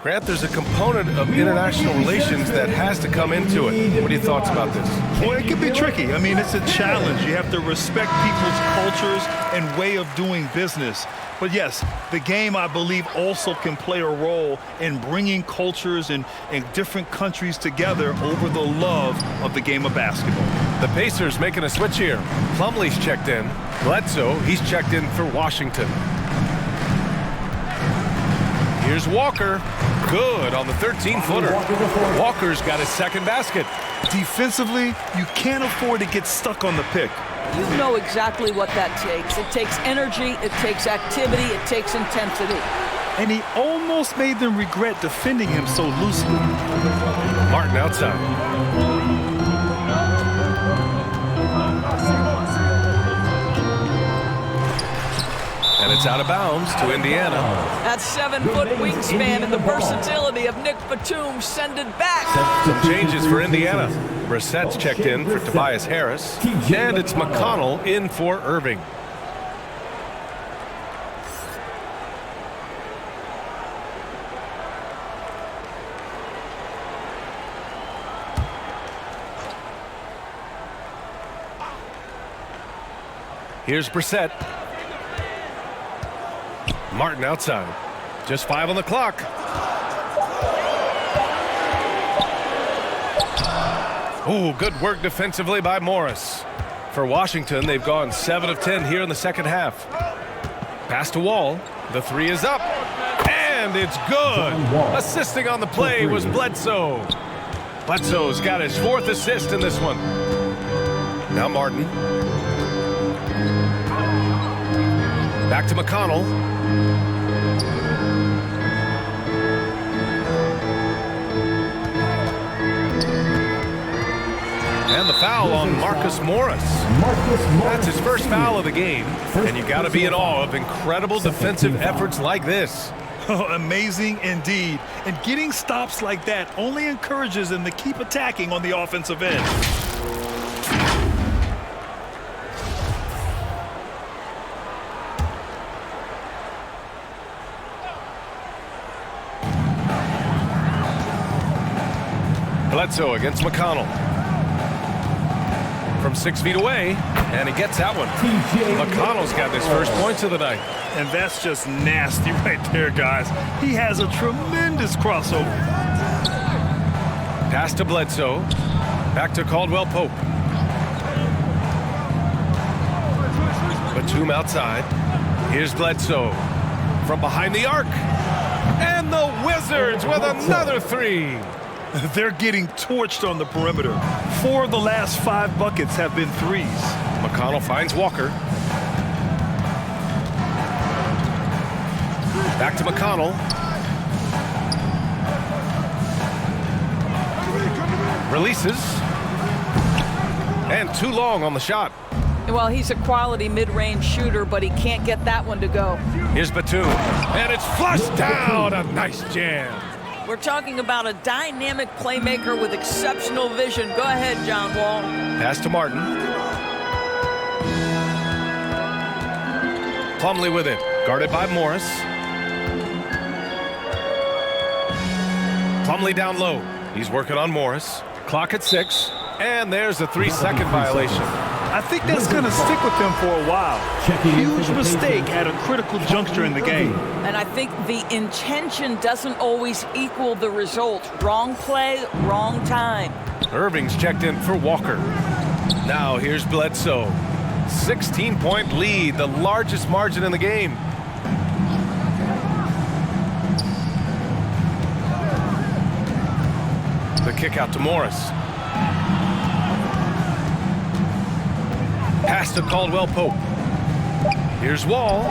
Grant, there's a component of international relations that has to come into it. What are your thoughts about this? Well, it can be tricky. I mean, it's a challenge. You have to respect people's cultures and way of doing business. But yes, the game, I believe, also can play a role in bringing cultures and different countries together over the love of the game of basketball. The Pacers making a switch here. Plumlee's checked in. Bledsoe, he's checked in for Washington. Here's Walker. Good on the 13-footer. Walker's got his second basket. Defensively, you can't afford to get stuck on the pick. You know exactly what that takes. It takes energy, it takes activity, it takes intensity. And he almost made them regret defending him so loosely. Martin outside. And it's out of bounds to Indiana. That 7-foot wingspan and the versatility of Nick Batum send it back. Some changes for Indiana. Brissett's checked in for Tobias Harris. And it's McConnell in for Irving. Here's Brissett. Martin outside. Just 5 on the clock. Ooh, good work defensively by Morris. For Washington, they've gone 7 of 10 here in the second half. Pass to Wall. The 3 is up. And it's good. Assisting on the play was Bledsoe. Bledsoe's got his 4th assist in this one. Now Martin. Back to McConnell. And the foul on Marcus Morris. That's his first foul of the game. And you got to be in awe of incredible defensive efforts like this. Oh, amazing indeed. And getting stops like that only encourages them to keep attacking on the offensive end. Bledsoe against McConnell. From 6 feet away, and he gets that one. McConnell's got his first points of the night. And that's just nasty right there, guys. He has a tremendous crossover. Pass to Bledsoe. Back to Caldwell Pope. Batum outside. Here's Bledsoe. From behind the arc. And the Wizards with another 3. They're getting torched on the perimeter. 4 of the last 5 buckets have been 3s. McConnell finds Walker. Back to McConnell. Releases. And too long on the shot. Well, he's a quality mid-range shooter, but he can't get that one to go. Here's Batum. And it's flushed down. A nice jam. We're talking about a dynamic playmaker with exceptional vision. Go ahead, John Wall. Pass to Martin. Plumlee with it. Guarded by Morris. Plumlee down low. He's working on Morris. Clock at 6. And there's a 3-second violation. I think that's going to stick with them for a while. Huge mistake at a critical juncture in the game. And I think the intention doesn't always equal the result. Wrong play, wrong time. Irving's checked in for Walker. Now here's Bledsoe. 16-point lead, the largest margin in the game. The kick out to Morris. Pass to Caldwell Pope. Here's Wall.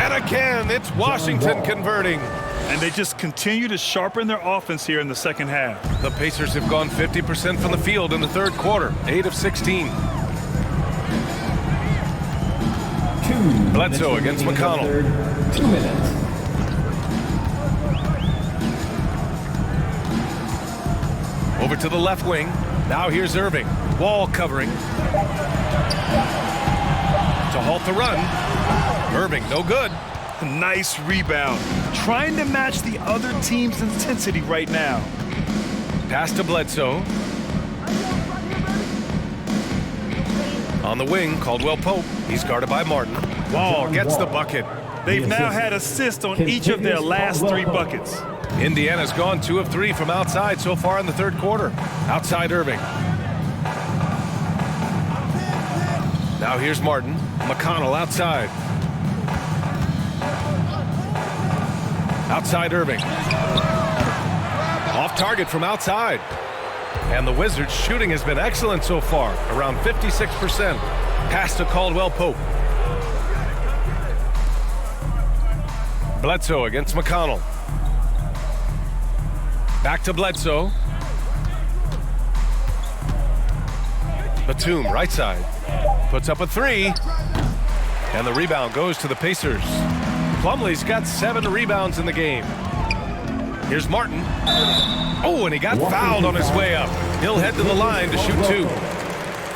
And again, it's Washington converting. And they just continue to sharpen their offense here in the second half. The Pacers have gone 50% from the field in the third quarter. 8 of 16. Bledsoe against McConnell. 2 minutes. Over to the left wing. Now here's Irving. Wall covering. To halt the run. Irving, no good. Nice rebound. Trying to match the other team's intensity right now. Pass to Bledsoe. On the wing, Caldwell Pope. He's guarded by Martin. Wall gets the bucket. They've now had assists on each of their last 3 buckets. Indiana's gone 2 of 3 from outside so far in the third quarter. Outside Irving. Now here's Martin. McConnell outside. Outside Irving. Off target from outside. And the Wizards' shooting has been excellent so far, around 56%. Pass to Caldwell Pope. Bledsoe against McConnell. Back to Bledsoe. Batum, right side. Puts up a three. And the rebound goes to the Pacers. Plumlee's got 7 rebounds in the game. Here's Martin. Oh, and he got fouled on his way up. He'll head to the line to shoot 2.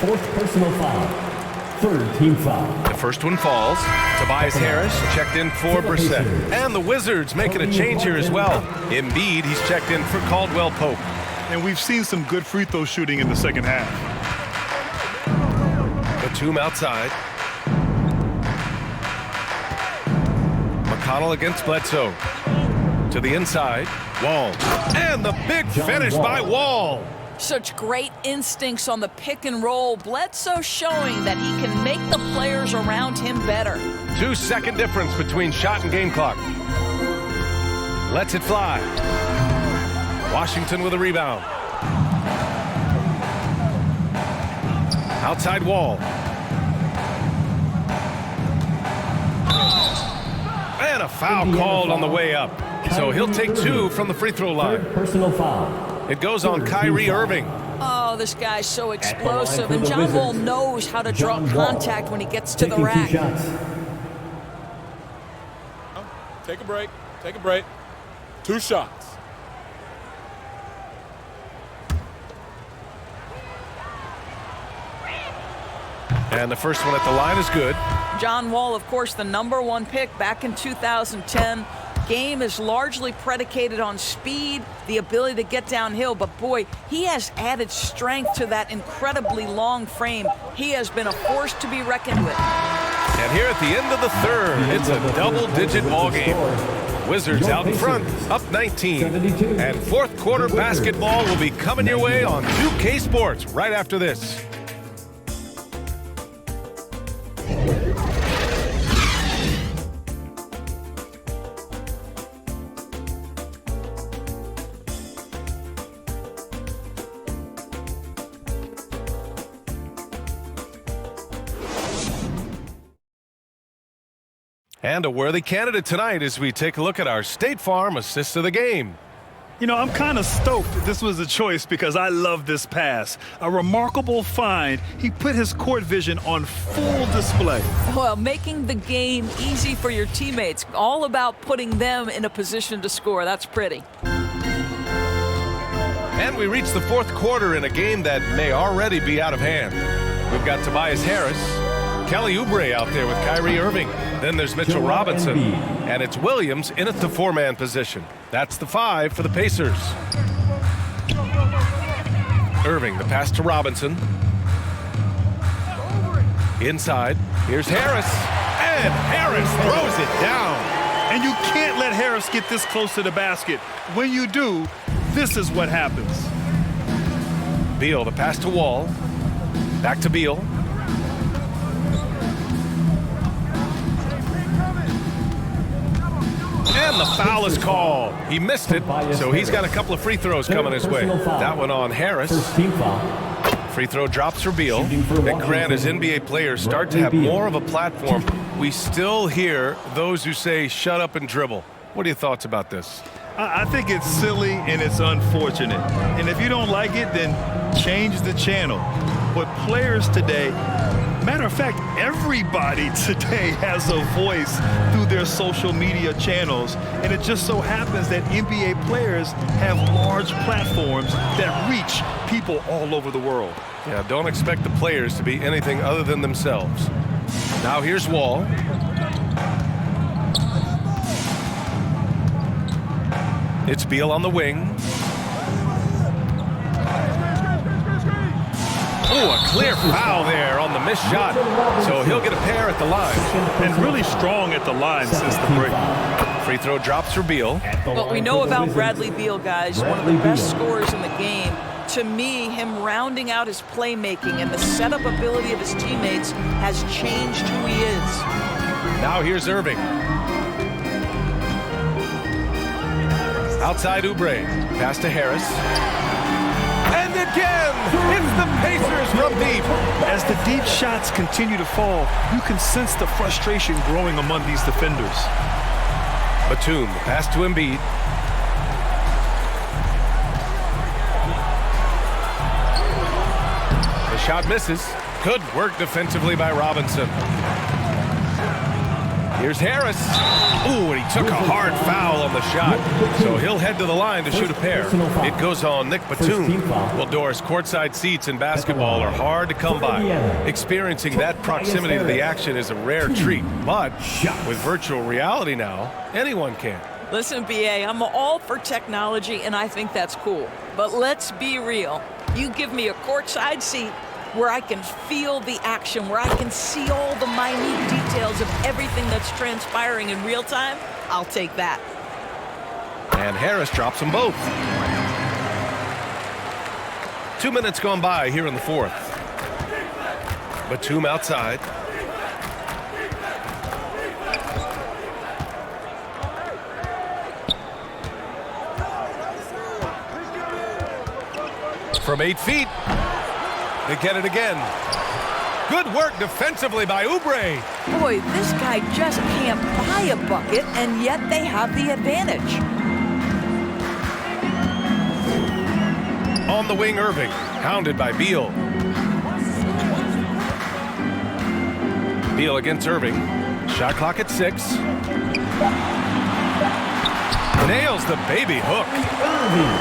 Fourth personal foul. Third team foul. The first one falls. Tobias Harris checked in for Brissett. And the Wizards making a change here as well. Embiid, he's checked in for Caldwell Pope. And we've seen some good free throw shooting in the second half. Batum outside. McConnell against Bledsoe. To the inside. Wall. And the big finish by Wall. Such great instincts on the pick and roll. Bledsoe showing that he can make the players around him better. 2-second difference between shot and game clock. Lets it fly. Washington with a rebound. Outside Wall. And a foul called on the way up. So he'll take 2 from the free throw line. Third personal foul. It goes on Kyrie Irving. Oh, this guy's so explosive, and John Wall knows how to draw contact when he gets to the rack. Take a break. Take a break. 2 shots. And the first one at the line is good. John Wall, of course, the #1 pick back in 2010. Game is largely predicated on speed, the ability to get downhill, but boy, he has added strength to that incredibly long frame. He has been a force to be reckoned with. And here at the end of the third, it's a double-digit ball game. Wizards out in front, up 19. And fourth quarter basketball will be coming your way on 2K Sports right after this. And a worthy candidate tonight as we take a look at our State Farm assist of the game. You know, I'm kind of stoked this was a choice because I love this pass. A remarkable find. He put his court vision on full display. Well, making the game easy for your teammates. All about putting them in a position to score. That's pretty. And we reach the fourth quarter in a game that may already be out of hand. We've got Tobias Harris, Kelly Oubre out there with Kyrie Irving. Then there's Mitchell Robinson, and it's Williams in at the 4-man position. That's the 5 for the Pacers. Irving, the pass to Robinson. Inside, here's Harris, and Harris throws it down. And you can't let Harris get this close to the basket. When you do, this is what happens. Beal, the pass to Wall. Back to Beal. And the foul is called. He missed it, so he's got a couple of free throws coming his way. That one on Harris. Free throw drops for Beal. And Grant, as NBA players start to have more of a platform, we still hear those who say, shut up and dribble. What are your thoughts about this? I think it's silly and it's unfortunate. And if you don't like it, then change the channel. But players today, matter of fact, everybody today has a voice through their social media channels. And it just so happens that NBA players have large platforms that reach people all over the world. Yeah, don't expect the players to be anything other than themselves. Now here's Wall. It's Beal on the wing. Oh, a clear foul there on the missed shot. So he'll get a pair at the line. And really strong at the line since the break. Free throw drops for Beal. What we know about Bradley Beal, guys, one of the best scorers in the game. To me, him rounding out his playmaking and the setup ability of his teammates has changed who he is. Now here's Irving. Outside Oubre. Pass to Harris. And again, it's the Pacers from deep. As the deep shots continue to fall, you can sense the frustration growing among these defenders. Batum, pass to Embiid. The shot misses. Good work defensively by Robinson. Here's Harris. Ooh, and he took a hard foul on the shot. So he'll head to the line to shoot a pair. It goes on Nick Batum. Well, Doris, courtside seats in basketball are hard to come by. Experiencing that proximity to the action is a rare treat. But with virtual reality now, anyone can. Listen, BA, I'm all for technology, and I think that's cool. But let's be real. You give me a courtside seat where I can feel the action, where I can see all the minute details of everything that's transpiring in real time, I'll take that. And Harris drops them both. 2 minutes gone by here in the fourth. Batum outside. From 8 feet. They get it again. Good work defensively by Oubre. Boy, this guy just can't buy a bucket, and yet they have the advantage. On the wing, Irving. Hounded by Beal. Beal against Irving. Shot clock at 6. Nails the baby hook.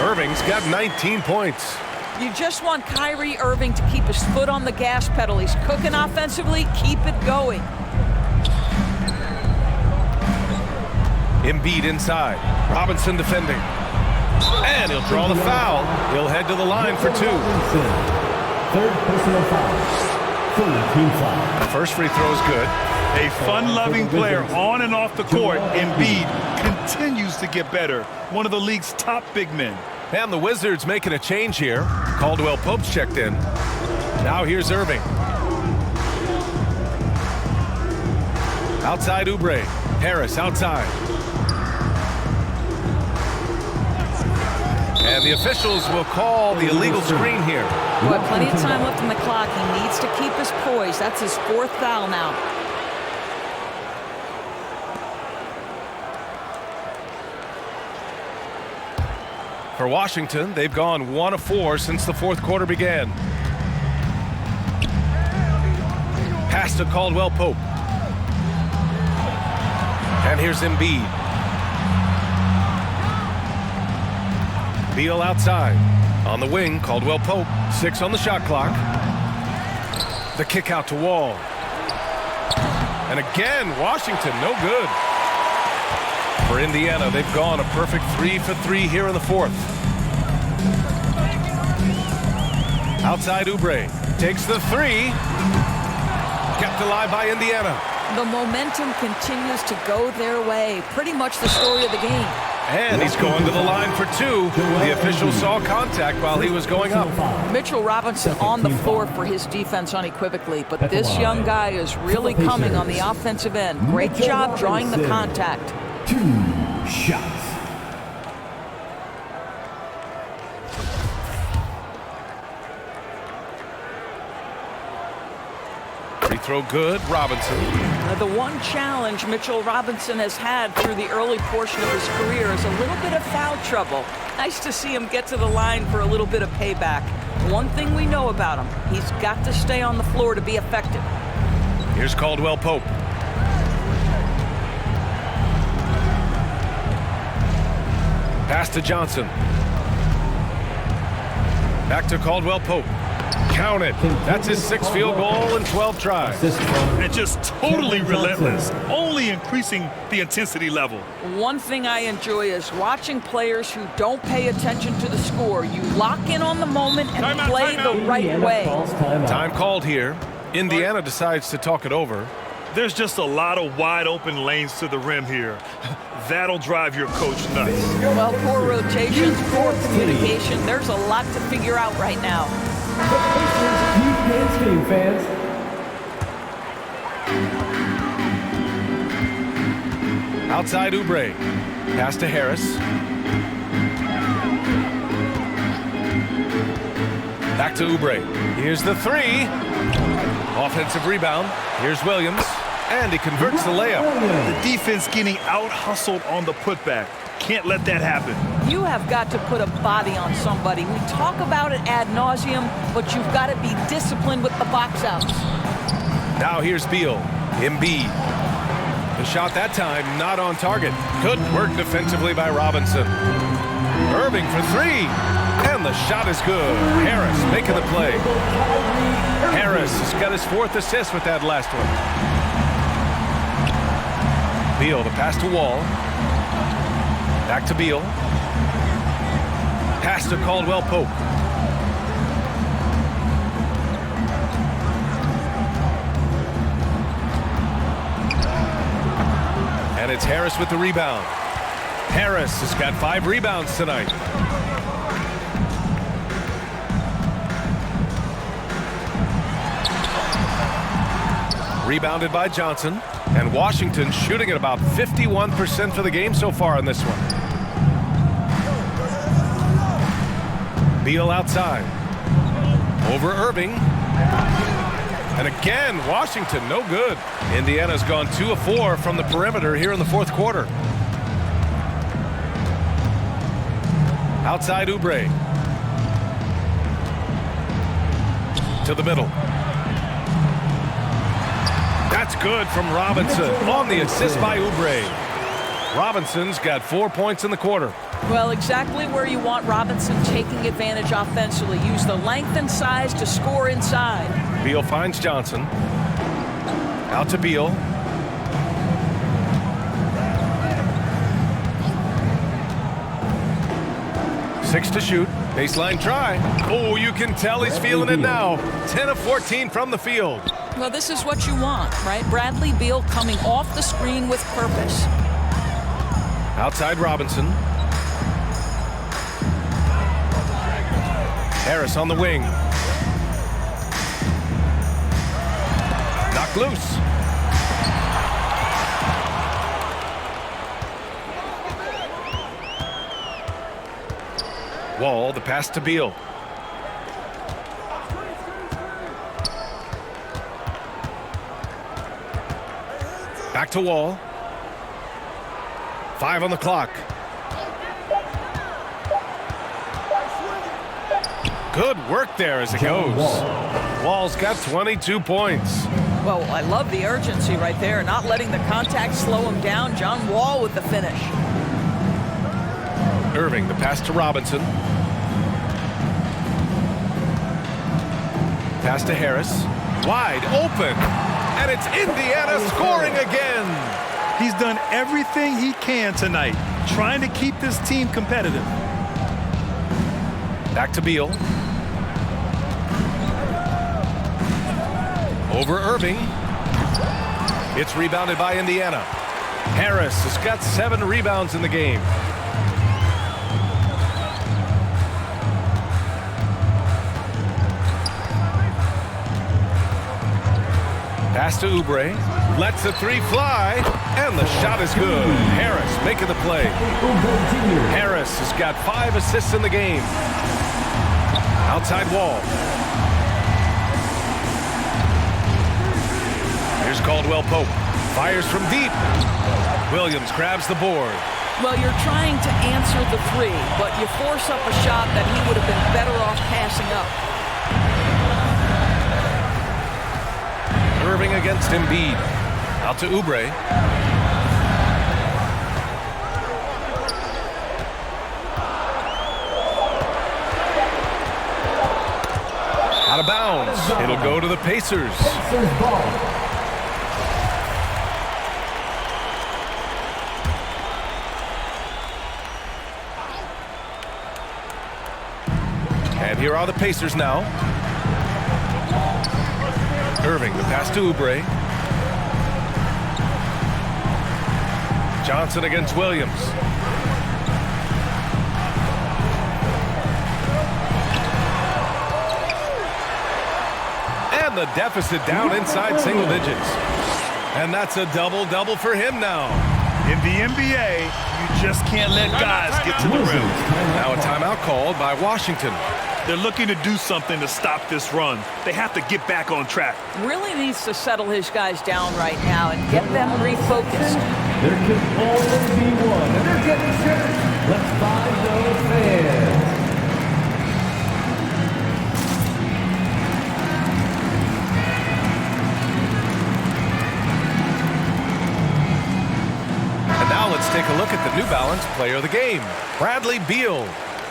Irving's got 19 points. You just want Kyrie Irving to keep his foot on the gas pedal. He's cooking offensively. Keep it going. Embiid inside. Robinson defending. And he'll draw the foul. He'll head to the line for 2. Third personal foul. Third team foul. The first free throw is good. A fun-loving player on and off the court, Embiid continues to get better. One of the league's top big men. And the Wizards making a change here. Caldwell Pope's checked in. Now here's Irving. Outside Oubre. Harris outside. And the officials will call the illegal screen here. Boy, plenty of time left on the clock. He needs to keep his poise. That's his 4th foul now. For Washington, they've gone 1 of 4 since the fourth quarter began. Pass to Caldwell Pope. And here's Embiid. Beal outside. On the wing, Caldwell Pope. 6 on the shot clock. The kick out to Wall. And again, Washington, no good. For Indiana, they've gone a perfect 3 for 3 here in the fourth. Outside Oubre. Takes the 3. Kept alive by Indiana. The momentum continues to go their way. Pretty much the story of the game. And he's going to the line for 2. The official saw contact while he was going up. Mitchell Robinson on the floor for his defense unequivocally, but this young guy is really coming on the offensive end. Great job drawing the contact. 2 shots. Free throw good, Robinson. The one challenge Mitchell Robinson has had through the early portion of his career is a little bit of foul trouble. Nice to see him get to the line for a little bit of payback. One thing we know about him, he's got to stay on the floor to be effective. Here's Caldwell Pope. Pass to Johnson. Back to Caldwell Pope. Count it. That's his 6th field goal in 12 tries. And just totally relentless, only increasing the intensity level. One thing I enjoy is watching players who don't pay attention to the score. You lock in on the moment and play the right way. Time called here. Indiana decides to talk it over. There's just a lot of wide open lanes to the rim here. That'll drive your coach nuts. Well, poor rotations, poor communication. There's a lot to figure out right now. Fans. Outside Oubre. Pass to Harris. Back to Oubre. Here's the three. Offensive rebound. Here's Williams. And he converts the layup. The defense getting out-hustled on the putback. Can't let that happen. You have got to put a body on somebody. We talk about it ad nauseum, but you've got to be disciplined with the box outs. Now here's Beal. Embiid. The shot that time not on target. Good work defensively by Robinson. Irving for three. And the shot is good. Harris making the play. Harris has got his 4th assist with that last one. Beal, the pass to Wall. Back to Beal. Pass to Caldwell Pope. And it's Harris with the rebound. Harris has got 5 rebounds tonight. Rebounded by Johnson. And Washington shooting at about 51% for the game so far in this one. Beal outside. Over Irving. And again, Washington, no good. Indiana's gone 2 of 4 from the perimeter here in the 4th quarter. Outside Oubre. To the middle. That's good from Robinson on the assist by Oubre. Robinson's got 4 points in the quarter. Well, exactly where you want Robinson taking advantage offensively. Use the length and size to score inside. Beal finds Johnson. Out to Beal. Six to shoot. Baseline try. Oh, you can tell he's feeling it now. 10 of 14 from the field. Well, this is what you want, right? Bradley Beal coming off the screen with purpose. Outside Robinson. Harris on the wing. Knocked loose. Wall, the pass to Beal. Back to Wall. 5 on the clock. Good work there as it goes. Wall's got 22 points. Well, I love the urgency right there, not letting the contact slow him down. John Wall with the finish. Irving, the pass to Robinson. Pass to Harris. Wide open. And it's Indiana scoring again. He's done everything he can tonight, trying to keep this team competitive. Back to Beal. Over Irving. It's rebounded by Indiana. Harris has got 7 rebounds in the game. Pass to Oubre. Lets the 3 fly. And the shot is good. Harris making the play. Harris has got 5 assists in the game. Outside Wall. Here's Caldwell Pope. Fires from deep. Williams grabs the board. Well, you're trying to answer the 3, but you force up a shot that he would have been better off passing up. Irving against Embiid. Out to Oubre. Out of bounds. It'll go to the Pacers. And here are the Pacers now. Irving, the pass to Oubre. Johnson against Williams. And the deficit down inside single digits. And that's a double-double for him now. In the NBA, you just can't let guys get to the rim. Now a timeout called by Washington. They're looking to do something to stop this run. They have to get back on track. Really needs to settle his guys down right now and get them refocused. There can only be one, and they're getting set. Let's find those fans. And now let's take a look at the New Balance player of the game, Bradley Beal.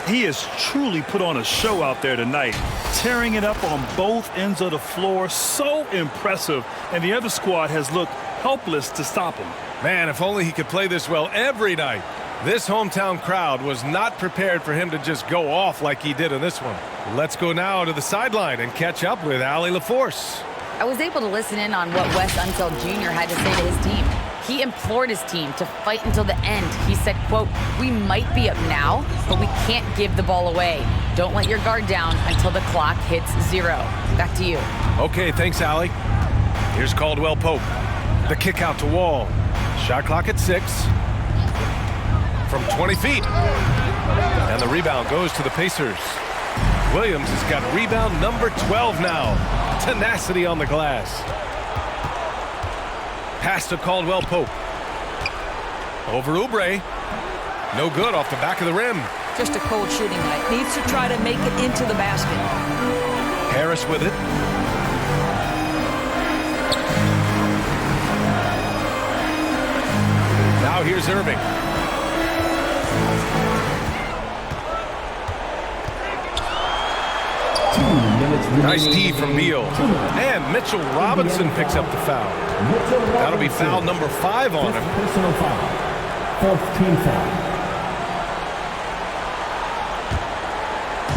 He has truly put on a show out there tonight, tearing it up on both ends of the floor. So impressive, and the other squad has looked helpless to stop him. Man, if only he could play this well every night. This hometown crowd was not prepared for him to just go off like he did in this one. Let's go now to the sideline and catch up with Allie LaForce. I was able to listen in on what Wes Unseld Jr. had to say to his team. He implored his team to fight until the end. He said, quote, "We might be up now, but we can't give the ball away. Don't let your guard down until the clock hits 0. Back to you. Okay, thanks, Allie. Here's Caldwell Pope. The kick out to Wall. Shot clock at 6. From 20 feet. And the rebound goes to the Pacers. Williams has got rebound number 12 now. Tenacity on the glass. Pass to Caldwell Pope. Over Oubre. No good off the back of the rim. Just a cold shooting night. Needs to try to make it into the basket. Harris with it. Now here's Irving. Nice D from Beal. And Mitchell Robinson picks up the foul. That'll be foul number 5 on him. Personal foul. 4th team foul.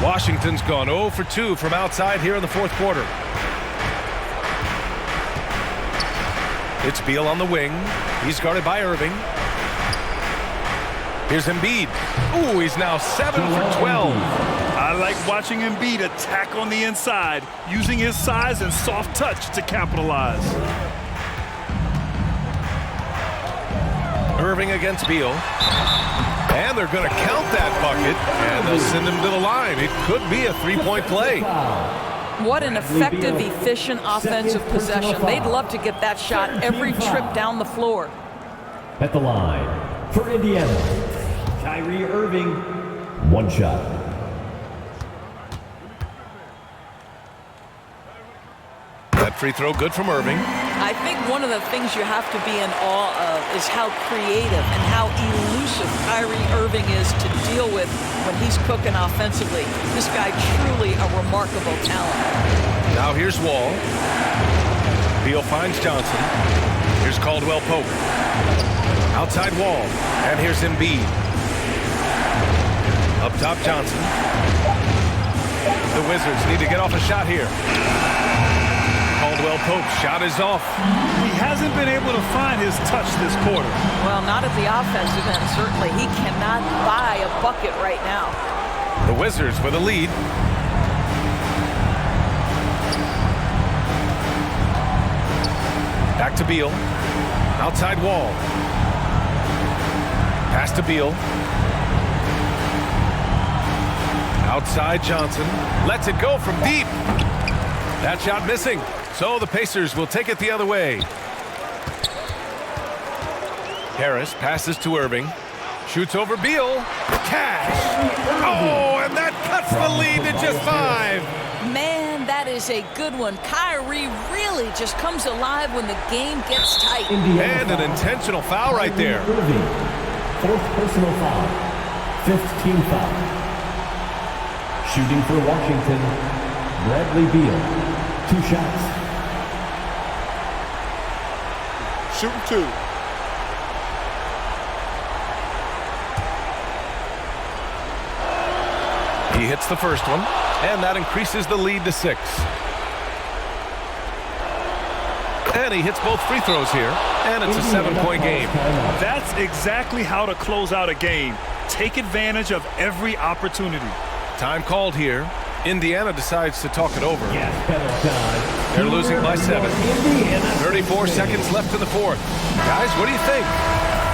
Washington's gone 0 for 2 from outside here in the 4th quarter. It's Beal on the wing. He's guarded by Irving. Here's Embiid. Ooh, he's now 7 for 12. I like watching Embiid attack on the inside, using his size and soft touch to capitalize. Irving against Beal. And they're going to count that bucket, and they'll send him to the line. It could be a 3-point play. What an effective, efficient offensive possession. They'd love to get that shot every trip down the floor. At the line for Indiana, Kyrie Irving, 1 shot. That free throw good from Irving. I think one of the things you have to be in awe of is how creative and how elusive Kyrie Irving is to deal with when he's cooking offensively. This guy truly a remarkable talent. Now here's Wall. Beal finds Johnson. Here's Caldwell Pope. Outside Wall. And here's Embiid. Up top Johnson. The Wizards need to get off a shot here. Caldwell Pope's shot is off. He hasn't been able to find his touch this quarter. Well, not at the offensive end, certainly. He cannot buy a bucket right now. The Wizards with a lead. Back to Beal. Outside Wall. Pass to Beal. Outside Johnson. Lets it go from deep. That shot missing. So the Pacers will take it the other way. Harris passes to Irving. Shoots over Beal. Cash. Oh, and that cuts the lead to just 5. Man, that is a good one. Kyrie really just comes alive when the game gets tight. And an intentional foul right there. Irving, 4th personal foul. 5th team foul. Shooting for Washington, Bradley Beal. 2 shots. Shooting 2. He hits the first one, and that increases the lead to 6. And he hits both free throws here, and it's a 7-point game. That's exactly how to close out a game. Take advantage of every opportunity. Time called here. Indiana decides to talk it over. They're losing by 7. 34 seconds left in the 4th. Guys, what do you think?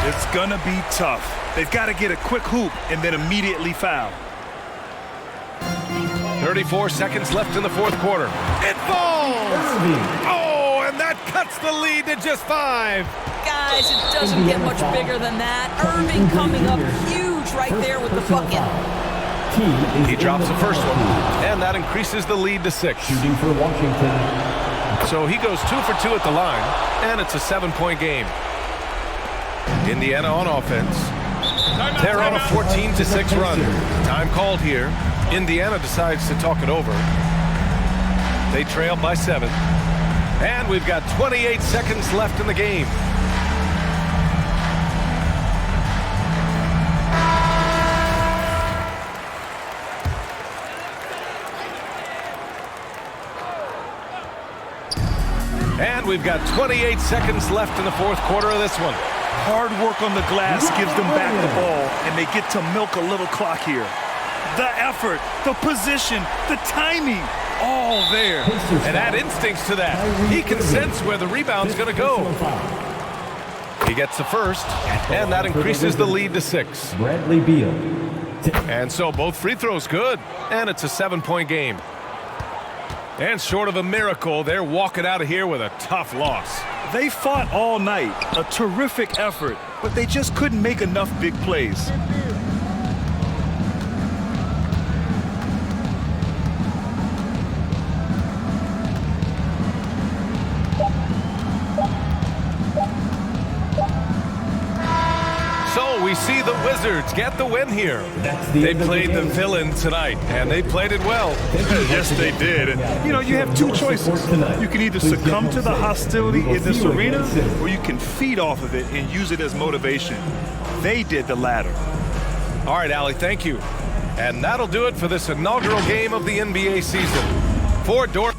It's gonna be tough. They've got to get a quick hoop and then immediately foul. 34 seconds left in the fourth quarter. It falls! Oh, and that cuts the lead to just 5. Guys, it doesn't get much bigger than that. Irving coming up huge right there with the bucket. He drops the first one, and that increases the lead to 6. Shooting for Washington. So he goes 2 for 2 at the line, and it's a 7-point game. Indiana on offense. They're on a 14-6 run. Time called here. Indiana decides to talk it over. They trail by 7. And we've got 28 seconds left in the game. And we've got 28 seconds left in the fourth quarter of this one. Hard work on the glass gives them back the ball, and they get to milk a little clock here. The effort, the position, the timing, all there. And add instincts to that. He can sense where the rebound's going to go. He gets the first, and that increases the lead to 6. Bradley Beal. And so both free throws good, and it's a 7-point game. And short of a miracle, they're walking out of here with a tough loss. They fought all night, a terrific effort, but they just couldn't make enough big plays. So we see the Wizards get the win here. They played the villain tonight, and they played it well. Yes, they did. And, you know, you have two choices. You can either succumb to the hostility in this arena, or you can feed off of it and use it as motivation. They did the latter. All right, Allie, thank you. And that'll do it for this inaugural game of the NBA season. For Dork.